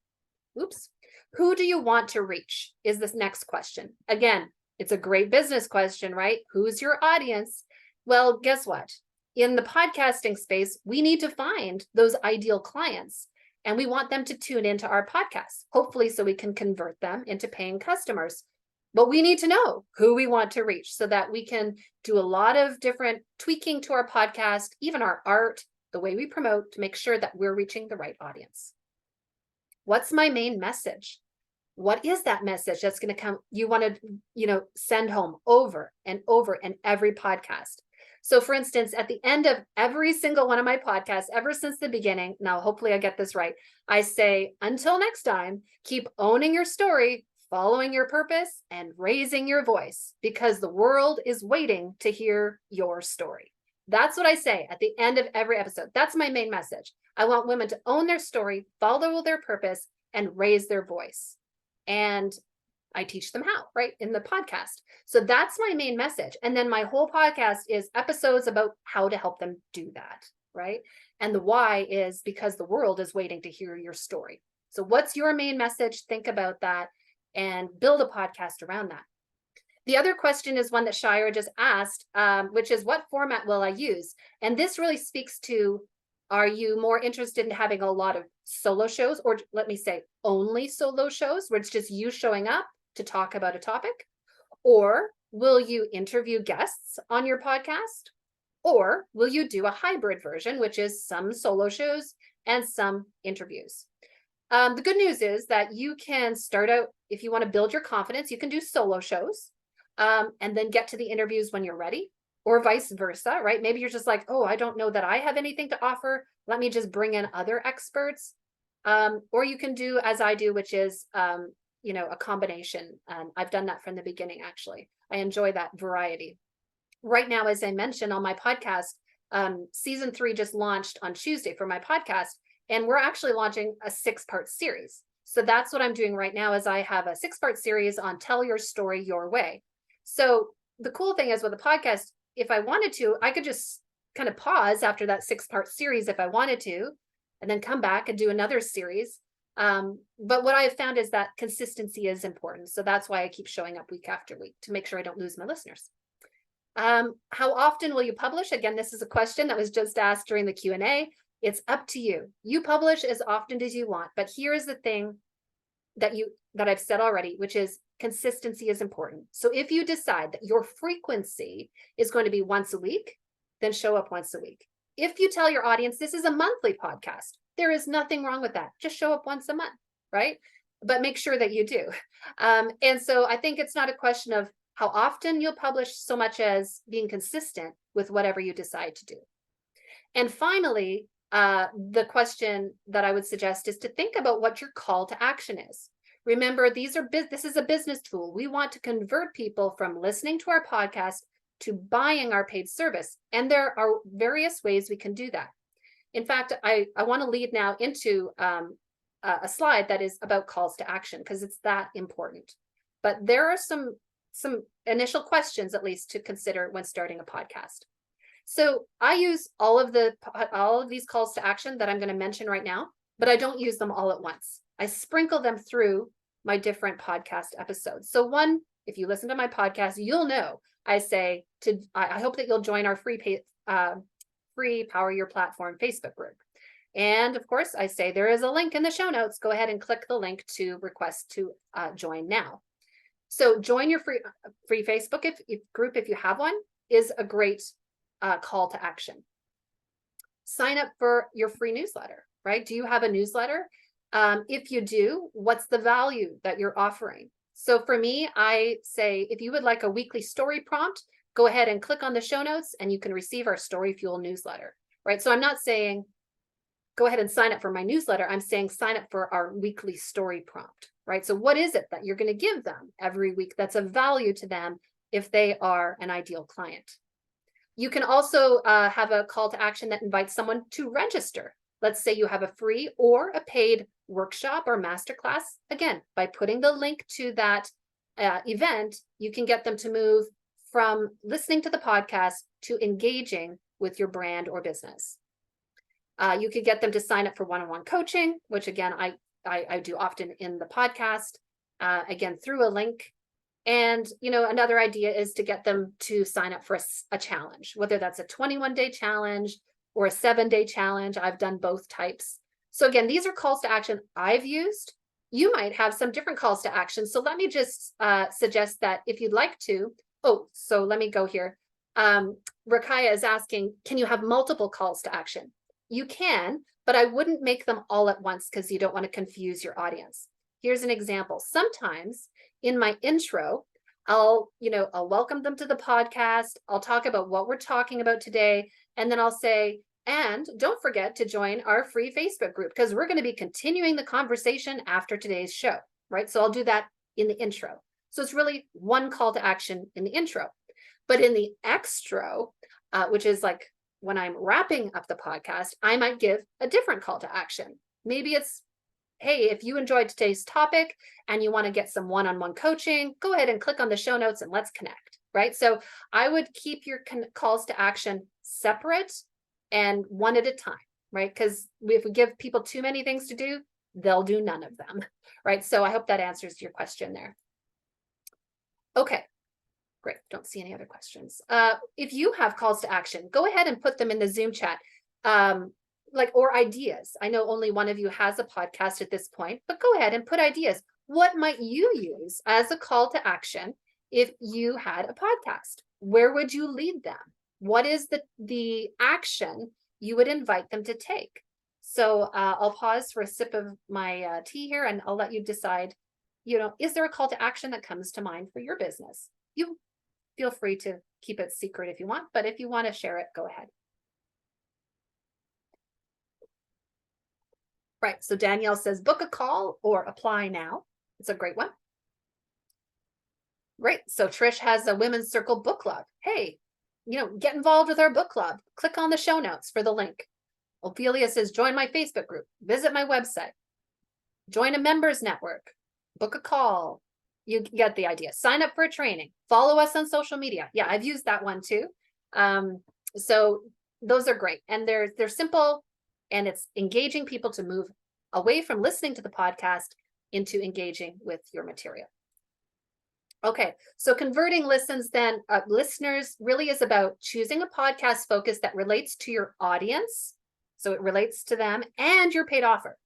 Oops. Who do you want to reach is this next question. Again, it's a great business question, right? Who's your audience? Well, guess what? In the podcasting space, we need to find those ideal clients. And we want them to tune into our podcast, hopefully so we can convert them into paying customers. But we need to know who we want to reach so that we can do a lot of different tweaking to our podcast, even our art, the way we promote, to make sure that we're reaching the right audience. What's my main message? What is that message that's going to come? You want to, send home over and over in every podcast. So for instance, at the end of every single one of my podcasts, ever since the beginning, now hopefully I get this right, I say, until next time, keep owning your story, following your purpose, and raising your voice, because the world is waiting to hear your story. That's what I say at the end of every episode. That's my main message. I want women to own their story, follow their purpose, and raise their voice. And I teach them how, right, in the podcast. So that's my main message. And then my whole podcast is episodes about how to help them do that, right? And the why is because the world is waiting to hear your story. So what's your main message? Think about that and build a podcast around that. The other question is one that Shira just asked, which is, what format will I use? And this really speaks to, are you more interested in having a lot of solo shows, or let me say only solo shows where it's just you showing up to talk about a topic? Or will you interview guests on your podcast? Or will you do a hybrid version, which is some solo shows and some interviews? The good news is that you can start out, if you want to build your confidence, you can do solo shows and then get to the interviews when you're ready, or vice versa, right? Maybe you're just like, oh, I don't know that I have anything to offer. Let me just bring in other experts. Or you can do as I do, which is, a combination. I've done that from the beginning, actually. I enjoy that variety. Right now, as I mentioned on my podcast, season 3 just launched on Tuesday for my podcast, and we're actually launching a 6-part series. So that's what I'm doing right now, is I have a 6-part series on tell your story your way. So the cool thing is with a podcast, if I wanted to, I could just kind of pause after that 6-part series if I wanted to, and then come back and do another series. But what I have found is that consistency is important. So that's why I keep showing up week after week, to make sure I don't lose my listeners. How often will you publish? Again, this is a question that was just asked during the Q&A. It's up to you. You publish as often as you want, but here is the thing that I've said already, which is consistency is important. So if you decide that your frequency is going to be once a week, then show up once a week. If you tell your audience this is a monthly podcast, there is nothing wrong with that. Just show up once a month, right? But make sure that you do. And so I think it's not a question of how often you'll publish so much as being consistent with whatever you decide to do. And finally, the question that I would suggest is to think about what your call to action is. Remember, this is a business tool. We want to convert people from listening to our podcast to buying our paid service. And there are various ways we can do that. In fact, I want to lead now into a slide that is about calls to action, because it's that important. But there are some initial questions, at least, to consider when starting a podcast. So I use all of these calls to action that I'm going to mention right now, but I don't use them all at once. I sprinkle them through my different podcast episodes. So one, if you listen to my podcast, you'll know I say I hope that you'll join our free Power Your Platform Facebook group. And of course, I say there is a link in the show notes. Go ahead and click the link to request to join now. So join your free Facebook group if you have one, is a great call to action. Sign up for your free newsletter, right? Do you have a newsletter? If you do, what's the value that you're offering? So for me, I say, if you would like a weekly story prompt, go ahead and click on the show notes and you can receive our Story Fuel newsletter, right? So I'm not saying go ahead and sign up for my newsletter. I'm saying sign up for our weekly story prompt, right? So what is it that you're going to give them every week that's of value to them if they are an ideal client? You can also have a call to action that invites someone to register. Let's say you have a free or a paid workshop or masterclass. Again, by putting the link to that event, you can get them to move from listening to the podcast to engaging with your brand or business. You could get them to sign up for one-on-one coaching, which again, I do often in the podcast, again, through a link. And, another idea is to get them to sign up for a challenge, whether that's a 21-day challenge or a 7-day challenge. I've done both types. So again, these are calls to action I've used. You might have some different calls to action. So let me just suggest that if you'd like to, so let me go here. Rakaya is asking, can you have multiple calls to action? You can, but I wouldn't make them all at once because you don't want to confuse your audience. Here's an example. Sometimes in my intro, I'll welcome them to the podcast. I'll talk about what we're talking about today. And then I'll say, and don't forget to join our free Facebook group because we're going to be continuing the conversation after today's show, right? So I'll do that in the intro. So it's really one call to action in the intro. But in the extra, which is like when I'm wrapping up the podcast, I might give a different call to action. Maybe it's, hey, if you enjoyed today's topic and you want to get some one-on-one coaching, go ahead and click on the show notes and let's connect, right? So I would keep your calls to action separate and one at a time, right? Because if we give people too many things to do, they'll do none of them, right? So I hope that answers your question there. Okay, Great. Don't see any other questions. If you have calls to action, go ahead and put them in the Zoom chat. Or ideas. I know only one of you has a podcast at this point, but go ahead and put ideas. What might you use as a call to action if you had a podcast? Where would you lead them? What is the action you would invite them to take? So I'll pause for a sip of my tea here, and I'll let you decide, is there a call to action that comes to mind for your business? You feel free to keep it secret if you want, but if you want to share it, go ahead. Right, so Danielle says, book a call or apply now. It's a great one. Right, so Trish has a Women's Circle book club. Hey, get involved with our book club. Click on the show notes for the link. Ophelia says, join my Facebook group, visit my website, join a members network, book a call. You get the idea. Sign up for a training, follow us on social media. Yeah, I've used that one too. So those are great. And they're simple, and it's engaging people to move away from listening to the podcast into engaging with your material. Okay, so converting listeners really is about choosing a podcast focus that relates to your audience. So it relates to them and your paid offer.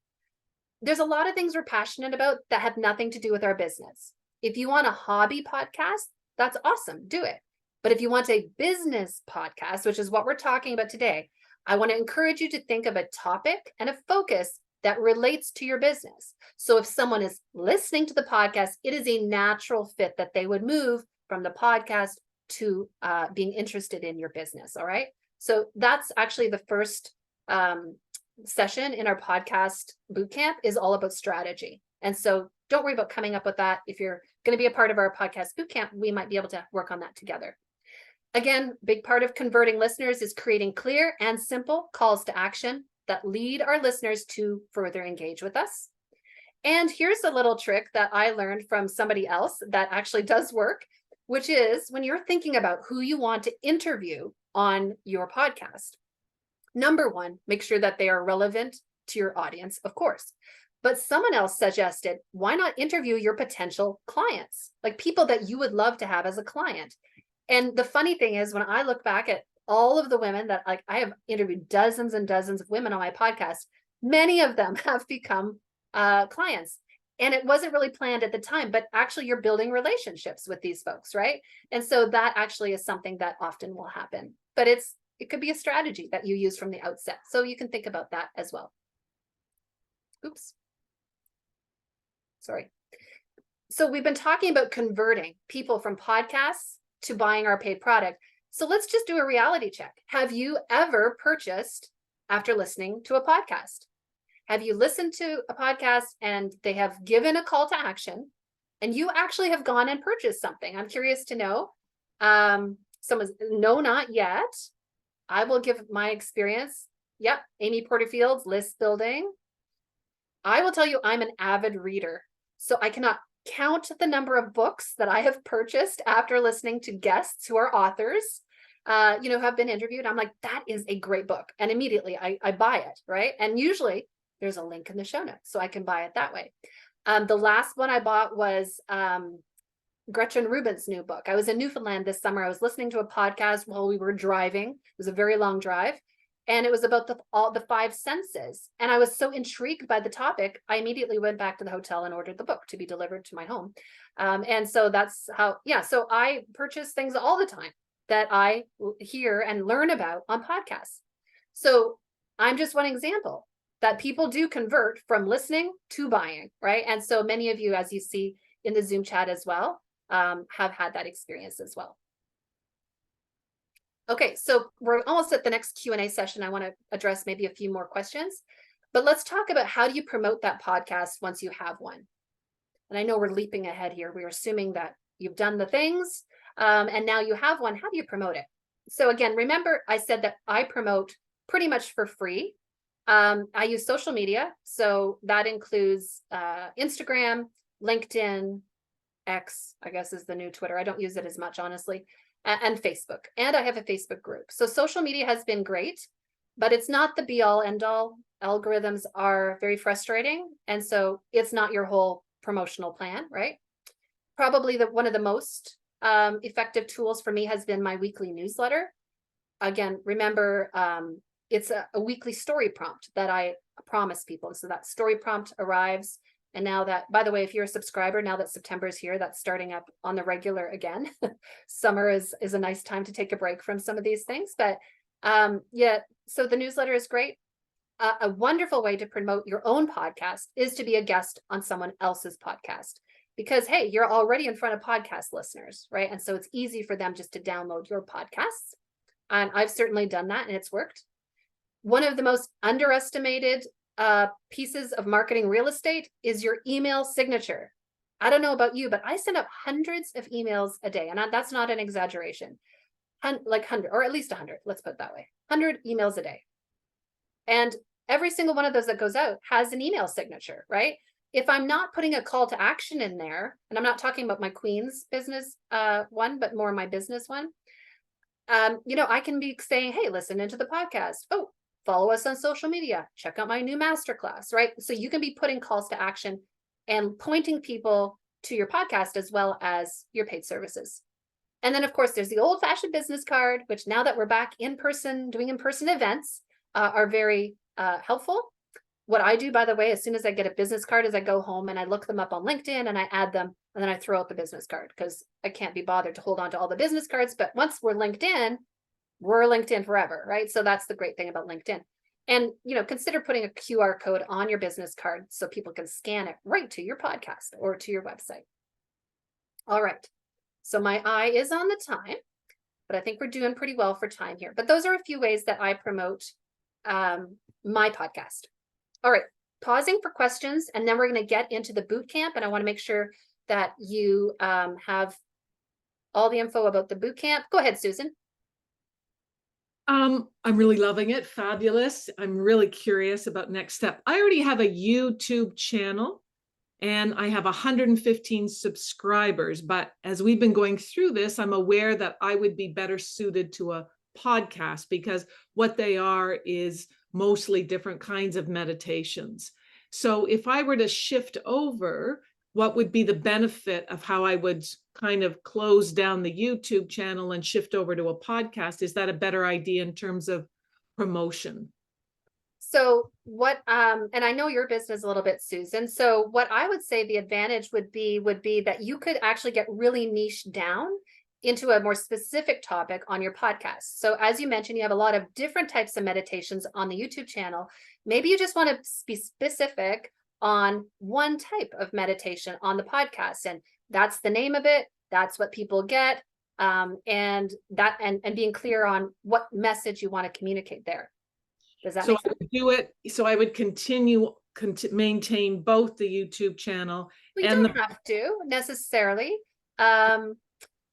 There's a lot of things we're passionate about that have nothing to do with our business. If you want a hobby podcast, that's awesome, do it. But if you want a business podcast, which is what we're talking about today, I want to encourage you to think of a topic and a focus that relates to your business. So if someone is listening to the podcast, it is a natural fit that they would move from the podcast to being interested in your business. All right. So that's actually the first session in our podcast bootcamp is all about strategy. And so don't worry about coming up with that. If you're going to be a part of our podcast bootcamp, we might be able to work on that together. Again, big part of converting listeners is creating clear and simple calls to action that lead our listeners to further engage with us. And here's a little trick that I learned from somebody else that actually does work, which is when you're thinking about who you want to interview on your podcast. Number one, make sure that they are relevant to your audience, of course. But someone else suggested, why not interview your potential clients, like people that you would love to have as a client? And the funny thing is, when I look back at all of the women that I have interviewed, dozens and dozens of women on my podcast, many of them have become clients. And it wasn't really planned at the time, but actually you're building relationships with these folks, right? And so that actually is something that often will happen. But it could be a strategy that you use from the outset. So you can think about that as well. Oops. Sorry. So we've been talking about converting people from podcasts to buying our paid product. So let's just do a reality check. Have you ever purchased after listening to a podcast? Have you listened to a podcast and they have given a call to action and you actually have gone and purchased something? I'm curious to know. Someone's, no, not yet. I will give my experience. Yep, Amy Porterfield's list building. I will tell you, I'm an avid reader. So I cannot count the number of books that I have purchased after listening to guests who are authors, who have been interviewed. I'm like, that is a great book. And immediately I buy it, right? And usually there's a link in the show notes, so I can buy it that way. The last one I bought was Gretchen Rubin's new book. I was in Newfoundland this summer. I was listening to a podcast while we were driving. It was a very long drive. And it was about all the five senses. And I was so intrigued by the topic, I immediately went back to the hotel and ordered the book to be delivered to my home. And so that's how, so I purchase things all the time that I hear and learn about on podcasts. So I'm just one example that people do convert from listening to buying, right? And so many of you, as you see in the Zoom chat as well, have had that experience as well. Okay, so we're almost at the next Q&A session. I want to address maybe a few more questions, but let's talk about how do you promote that podcast once you have one? And I know we're leaping ahead here. We're assuming that you've done the things and now you have one. How do you promote it? So again, remember I said that I promote pretty much for free. I use social media. So that includes Instagram, LinkedIn, X, I guess is the new Twitter. I don't use it as much, honestly. And Facebook. And I have a Facebook group. So social media has been great, but it's not the be all end all. Algorithms are very frustrating. And so it's not your whole promotional plan, right? Probably one of the most effective tools for me has been my weekly newsletter. Again, remember, it's a weekly story prompt that I promise people. So that story prompt arrives. And now that, by the way, if you're a subscriber, now that September is here, that's starting up on the regular again. Summer is a nice time to take a break from some of these things. But yeah, so the newsletter is great. A wonderful way to promote your own podcast is to be a guest on someone else's podcast. Because, hey, you're already in front of podcast listeners, right? And so it's easy for them just to download your podcasts. And I've certainly done that and it's worked. One of the most underestimated pieces of marketing real estate is your email signature. I don't know about you, but I send out hundreds of emails a day. And that's not an exaggeration. Like 100, or at least 100, let's put it that way. 100 emails a day. And every single one of those that goes out has an email signature, right? If I'm not putting a call to action in there, and I'm not talking about my Queen's business one, but more my business one, I can be saying, hey, listen into the podcast. Oh, follow us on social media. Check out my new masterclass, right? So you can be putting calls to action and pointing people to your podcast as well as your paid services. And then, of course, there's the old-fashioned business card, which now that we're back in person, doing in-person events, are very helpful. What I do, by the way, as soon as I get a business card, is I go home and I look them up on LinkedIn and I add them, and then I throw out the business card because I can't be bothered to hold on to all the business cards. But once we're LinkedIn forever, right? So that's the great thing about LinkedIn. And, consider putting a QR code on your business card so people can scan it right to your podcast or to your website. All right. So my eye is on the time, but I think we're doing pretty well for time here. But those are a few ways that I promote my podcast. All right, pausing for questions, and then we're going to get into the boot camp. And I want to make sure that you have all the info about the boot camp. Go ahead, Susan. I'm really loving it. Fabulous. I'm really curious about next step. I already have a YouTube channel and I have 115 subscribers. But as we've been going through this, I'm aware that I would be better suited to a podcast because what they are is mostly different kinds of meditations. So if I were to shift over, what would be the benefit of how I would kind of close down the YouTube channel and shift over to a podcast? Is that a better idea in terms of promotion? So what, and I know your business a little bit, Susan. So what I would say the advantage would be that you could actually get really niche down into a more specific topic on your podcast. So as you mentioned, you have a lot of different types of meditations on the YouTube channel. Maybe you just want to be specific on one type of meditation on the podcast. And that's the name of it. That's what people get. And being clear on what message you want to communicate there. Does that So make sense? I would do it. So I would maintain both the YouTube channel We and don't have to necessarily.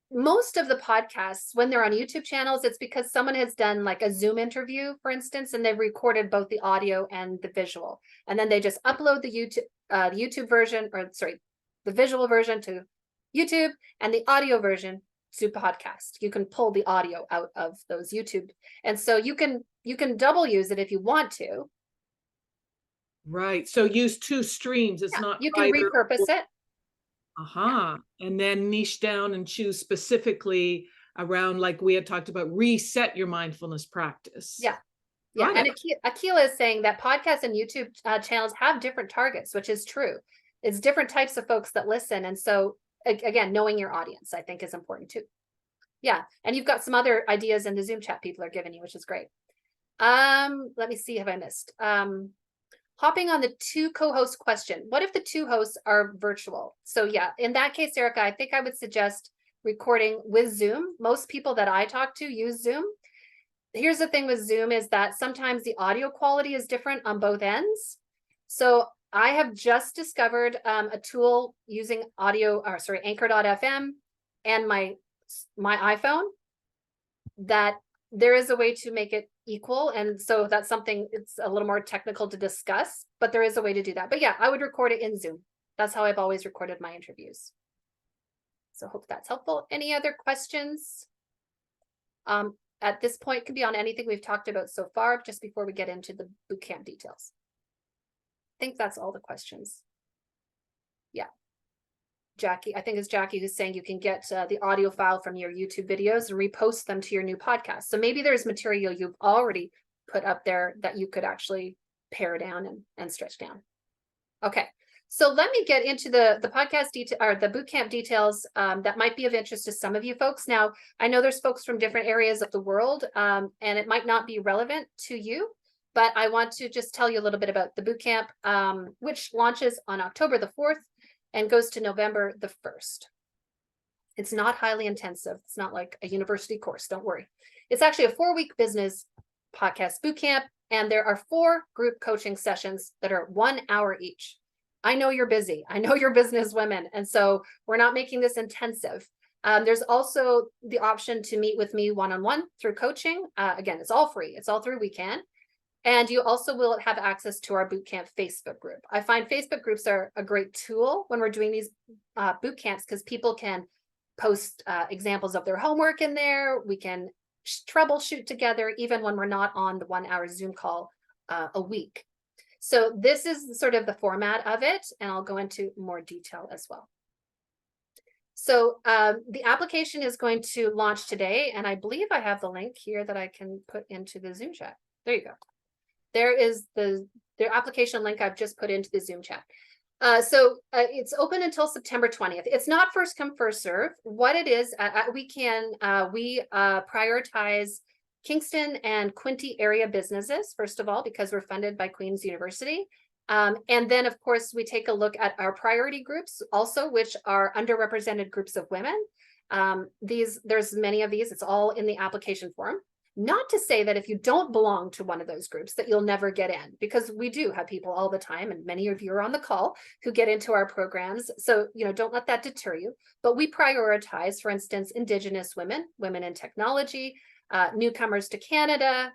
Most of the podcasts, when they're on YouTube channels, it's because someone has done like a Zoom interview, for instance, and they've recorded both the audio and the visual. And then they just upload the YouTube version, or sorry, the visual version to YouTube and the audio version to podcast. You can pull the audio out of those YouTube. And so you can double use it if you want to. Right. So use two streams. It's not You can either. repurpose it. And then niche down and choose specifically around, like we had talked about, reset your mindfulness practice. Yeah. And Akila is saying that podcasts and YouTube channels have different targets, which is true. It's different types of folks that listen. And so again, knowing your audience, I think, is important too. Yeah. And you've got some other ideas in the Zoom chat people are giving you, which is great. Let me see, have I missed? Hopping on the two co-host question. What if the two hosts are virtual? So yeah, in that case, Erica, I think I would suggest recording with Zoom. Most people that I talk to use Zoom. Here's the thing with Zoom is that sometimes the audio quality is different on both ends. So I have just discovered a tool using Anchor.fm and my iPhone that there is a way to make it equal. And so that's something, it's a little more technical to discuss, but there is a way to do that. But yeah, I would record it in Zoom. That's how I've always recorded my interviews. So hope that's helpful. Any other questions? At this point, could be on anything we've talked about so far, just before we get into the bootcamp details. I think that's all the questions. Yeah. Jackie, I think it's Jackie who's saying you can get the audio file from your YouTube videos and repost them to your new podcast. So maybe there's material you've already put up there that you could actually pare down and stretch down. Okay, so let me get into the podcast detail or the bootcamp details that might be of interest to some of you folks. Now, I know there's folks from different areas of the world, and it might not be relevant to you, but I want to just tell you a little bit about the bootcamp, which launches on October the 4th and goes to November the 1st. It's not highly intensive. It's not like a university course, don't worry. It's actually a 4-week business podcast bootcamp, and there are 4 group coaching sessions that are 1 hour each. I know you're busy. I know you're business women, and so we're not making this intensive. There's also the option to meet with me one-on-one through coaching. Again, it's all free. It's all through Wecan. And you also will have access to our bootcamp Facebook group. I find Facebook groups are a great tool when we're doing these boot camps because people can post examples of their homework in there. We can troubleshoot together even when we're not on the 1 hour Zoom call a week. So this is sort of the format of it, and I'll go into more detail as well. So the application is going to launch today, and I believe I have the link here that I can put into the Zoom chat. There you go. There is the application link I've just put into the Zoom chat. It's open until September 20th. It's not first come, first serve. What it is, we prioritize Kingston and Quinte area businesses, first of all, because we're funded by Queen's University. And then, of course, we take a look at our priority groups also, which are underrepresented groups of women. There's many of these. It's all in the application form. Not to say that if you don't belong to one of those groups that you'll never get in, because we do have people all the time, and many of you are on the call, who get into our programs. So, don't let that deter you. But we prioritize, for instance, Indigenous women, women in technology, newcomers to Canada,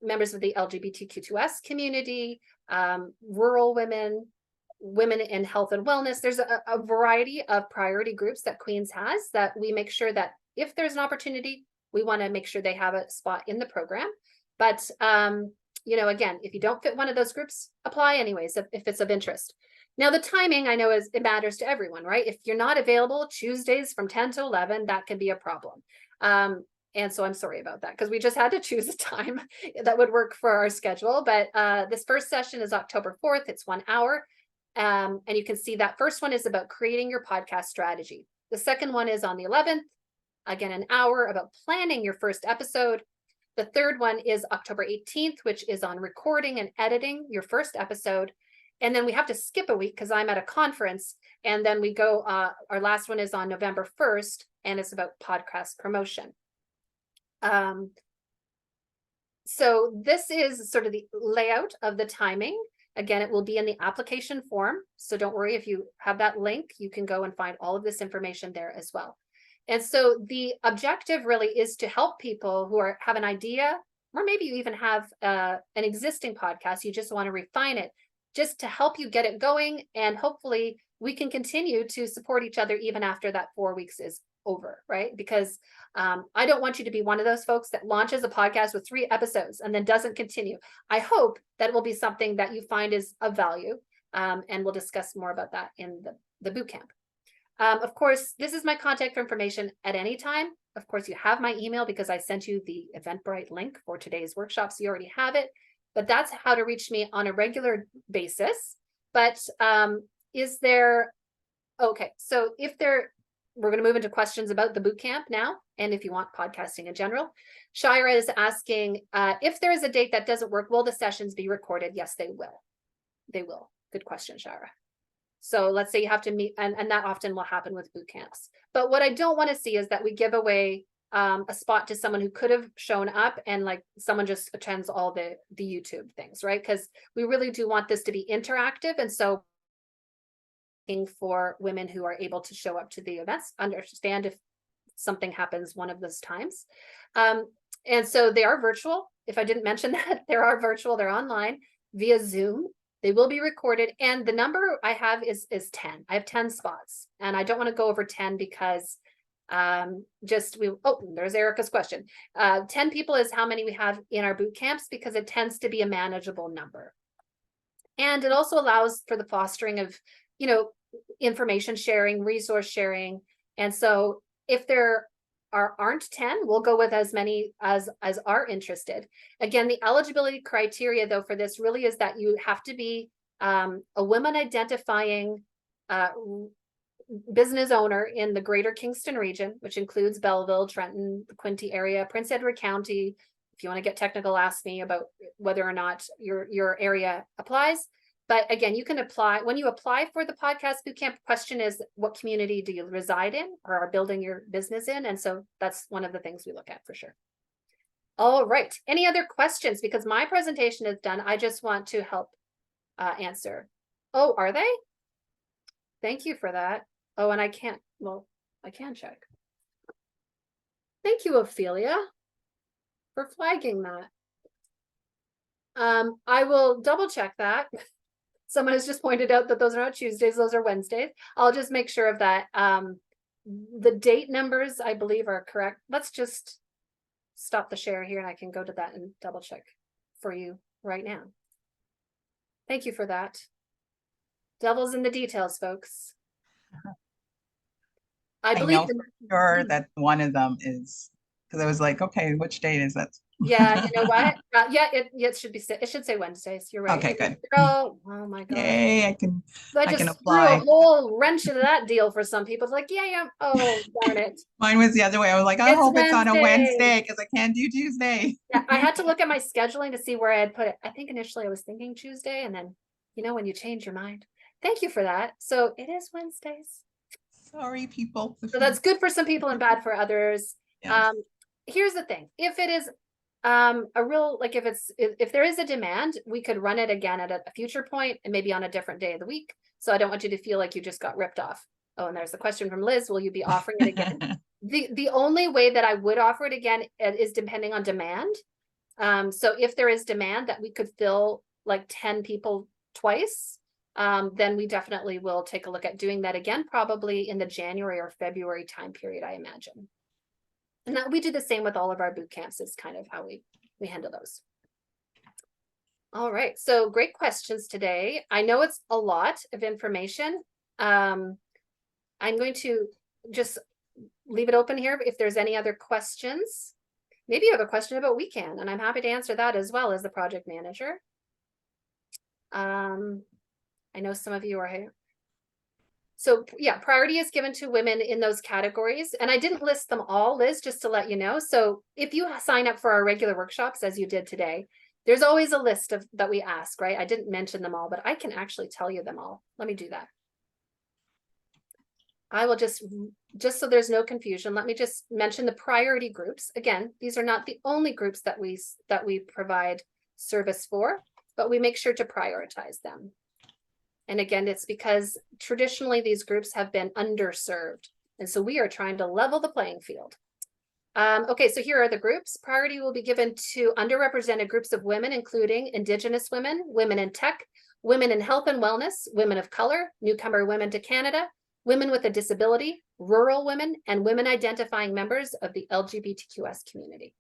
members of the LGBTQ2S community, rural women, women in health and wellness. There's a variety of priority groups that Queen's has that we make sure that if there's an opportunity, we want to make sure they have a spot in the program. But, again, if you don't fit one of those groups, apply anyways, if it's of interest. Now, the timing, I know it matters to everyone, right? If you're not available Tuesdays from 10 to 11, that can be a problem. And so I'm sorry about that, because we just had to choose a time that would work for our schedule. But this first session is October 4th. It's 1 hour. And you can see that first one is about creating your podcast strategy. The second one is on the 11th. Again, an hour about planning your first episode. The third one is October 18th, which is on recording and editing your first episode. And then we have to skip a week because I'm at a conference. And then we go, our last one is on November 1st, and it's about podcast promotion. So this is sort of the layout of the timing. Again, it will be in the application form. So don't worry, if you have that link, you can go and find all of this information there as well. And so the objective really is to help people who have an idea, or maybe you even have an existing podcast, you just want to refine it, just to help you get it going. And hopefully we can continue to support each other even after that 4 weeks is over, right? Because I don't want you to be one of those folks that launches a podcast with 3 episodes and then doesn't continue. I hope that it will be something that you find is of value. And we'll discuss more about that in the bootcamp. Of course, this is my contact information at any time. Of course, you have my email because I sent you the Eventbrite link for today's workshop, so you already have it. But that's how to reach me on a regular basis. But okay, so we're going to move into questions about the bootcamp now, and if you want podcasting in general. Shira is asking, if there is a date that doesn't work, will the sessions be recorded? Yes, they will. They will. Good question, Shira. So let's say you have to meet, and that often will happen with boot camps. But what I don't want to see is that we give away a spot to someone who could have shown up and like someone just attends all the YouTube things, right? Because we really do want this to be interactive. And so for women who are able to show up to the events, understand if something happens one of those times. And so they are virtual. If I didn't mention that, they are virtual, they're online via Zoom. They will be recorded, and the number I have is 10. I have 10 spots, and I don't want to go over 10 because there's Erica's question. 10 people is how many we have in our boot camps because it tends to be a manageable number. And it also allows for the fostering of, information sharing, resource sharing. And so if there aren't 10, we'll go with as many as are interested. Again, the eligibility criteria though for this really is that you have to be a women identifying business owner in the greater Kingston region, which includes Belleville, Trenton, the Quinte area, Prince Edward County. If you want to get technical, ask me about whether or not your area applies. But again, you can apply when you apply for the podcast bootcamp. Question is, what community do you reside in or are building your business in? And so that's one of the things we look at for sure. All right. Any other questions? Because my presentation is done. I just want to help answer. Oh, are they? Thank you for that. Oh, and I can't. Well, I can check. Thank you, Ophelia, for flagging that. I will double check that. Someone has just pointed out that those are not Tuesdays, those are Wednesdays. I'll just make sure of that. The date numbers, I believe, are correct. Let's just stop the share here and I can go to that and double check for you right now. Thank you for that. Devil's in the details, folks. I believe know sure that one of them is, because I was like, okay, which date is that? Yeah, you know what? Yeah, it should be. It should say Wednesdays. You're right. Okay, good. Oh my God! Yay! I can threw apply. a whole wrench into that deal for some people. It's like, yeah. Oh, darn it! Mine was the other way. I was like, I hope it's on a Wednesday because I can't do Tuesday. Yeah, I had to look at my scheduling to see where I had put it. I think initially I was thinking Tuesday, and then when you change your mind. Thank you for that. So it is Wednesdays. Sorry, people. So that's good for some people and bad for others. Yes. Here's the thing: if it is a real, like if there is a demand, we could run it again at a future point and maybe on a different day of the week. So I don't want you to feel like you just got ripped off. Oh, and there's a question from Liz: will you be offering it again? The only way that I would offer it again is depending on demand. So if there is demand that we could fill like 10 people twice, then we definitely will take a look at doing that again, probably in the January or February time period, I imagine. And that we do the same with all of our boot camps is kind of how we handle those. All right, so great questions today. I know it's a lot of information. I'm going to just leave it open here if there's any other questions. Maybe you have a question about WeCan, and I'm happy to answer that as well as the project manager. I know some of you are here. So yeah, priority is given to women in those categories. And I didn't list them all, Liz, just to let you know. So if you sign up for our regular workshops, as you did today, there's always a list of that we ask, right? I didn't mention them all, but I can actually tell you them all. Let me do that. I will just so there's no confusion, let me just mention the priority groups. Again, these are not the only groups that we provide service for, but we make sure to prioritize them. And again, it's because traditionally these groups have been underserved. And so we are trying to level the playing field. Okay, so here are the groups. Priority will be given to underrepresented groups of women, including Indigenous women, women in tech, women in health and wellness, women of color, newcomer women to Canada, women with a disability, rural women, and women identifying members of the LGBTQS community.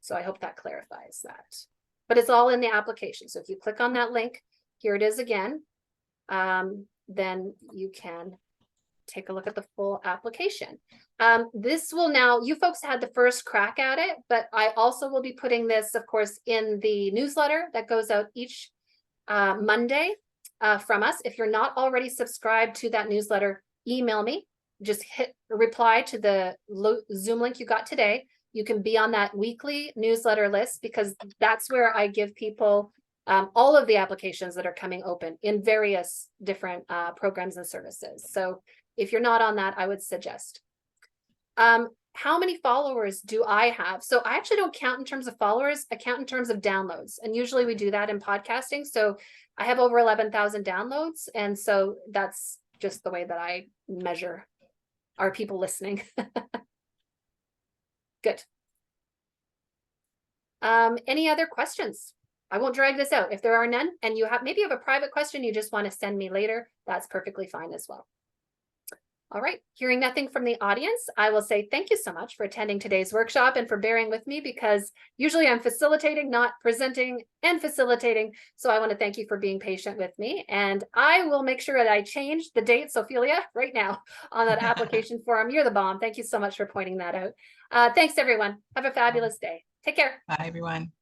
So I hope that clarifies that. But it's all in the application. So if you click on that link, here it is again. Then you can take a look at the full application. This will now, you folks had the first crack at it, but I also will be putting this, of course, in the newsletter that goes out each Monday from us. If you're not already subscribed to that newsletter, email me. Just hit reply to the Zoom link you got today. You can be on that weekly newsletter list because that's where I give people all of the applications that are coming open in various different programs and services. So if you're not on that, I would suggest. How many followers do I have? So I actually don't count in terms of followers. I count in terms of downloads. And usually we do that in podcasting. So I have over 11,000 downloads. And so that's just the way that I measure our people listening. Good. Any other questions? I won't drag this out. If there are none, and you have maybe you have a private question you just want to send me later, that's perfectly fine as well. All right, hearing nothing from the audience, I will say thank you so much for attending today's workshop and for bearing with me, because usually I'm facilitating, not presenting and facilitating. So I want to thank you for being patient with me, and I will make sure that I change the dates, Ophelia, right now on that application form. You're the bomb. Thank you so much for pointing that out. Thanks, everyone. Have a fabulous day. Take care. Bye, everyone.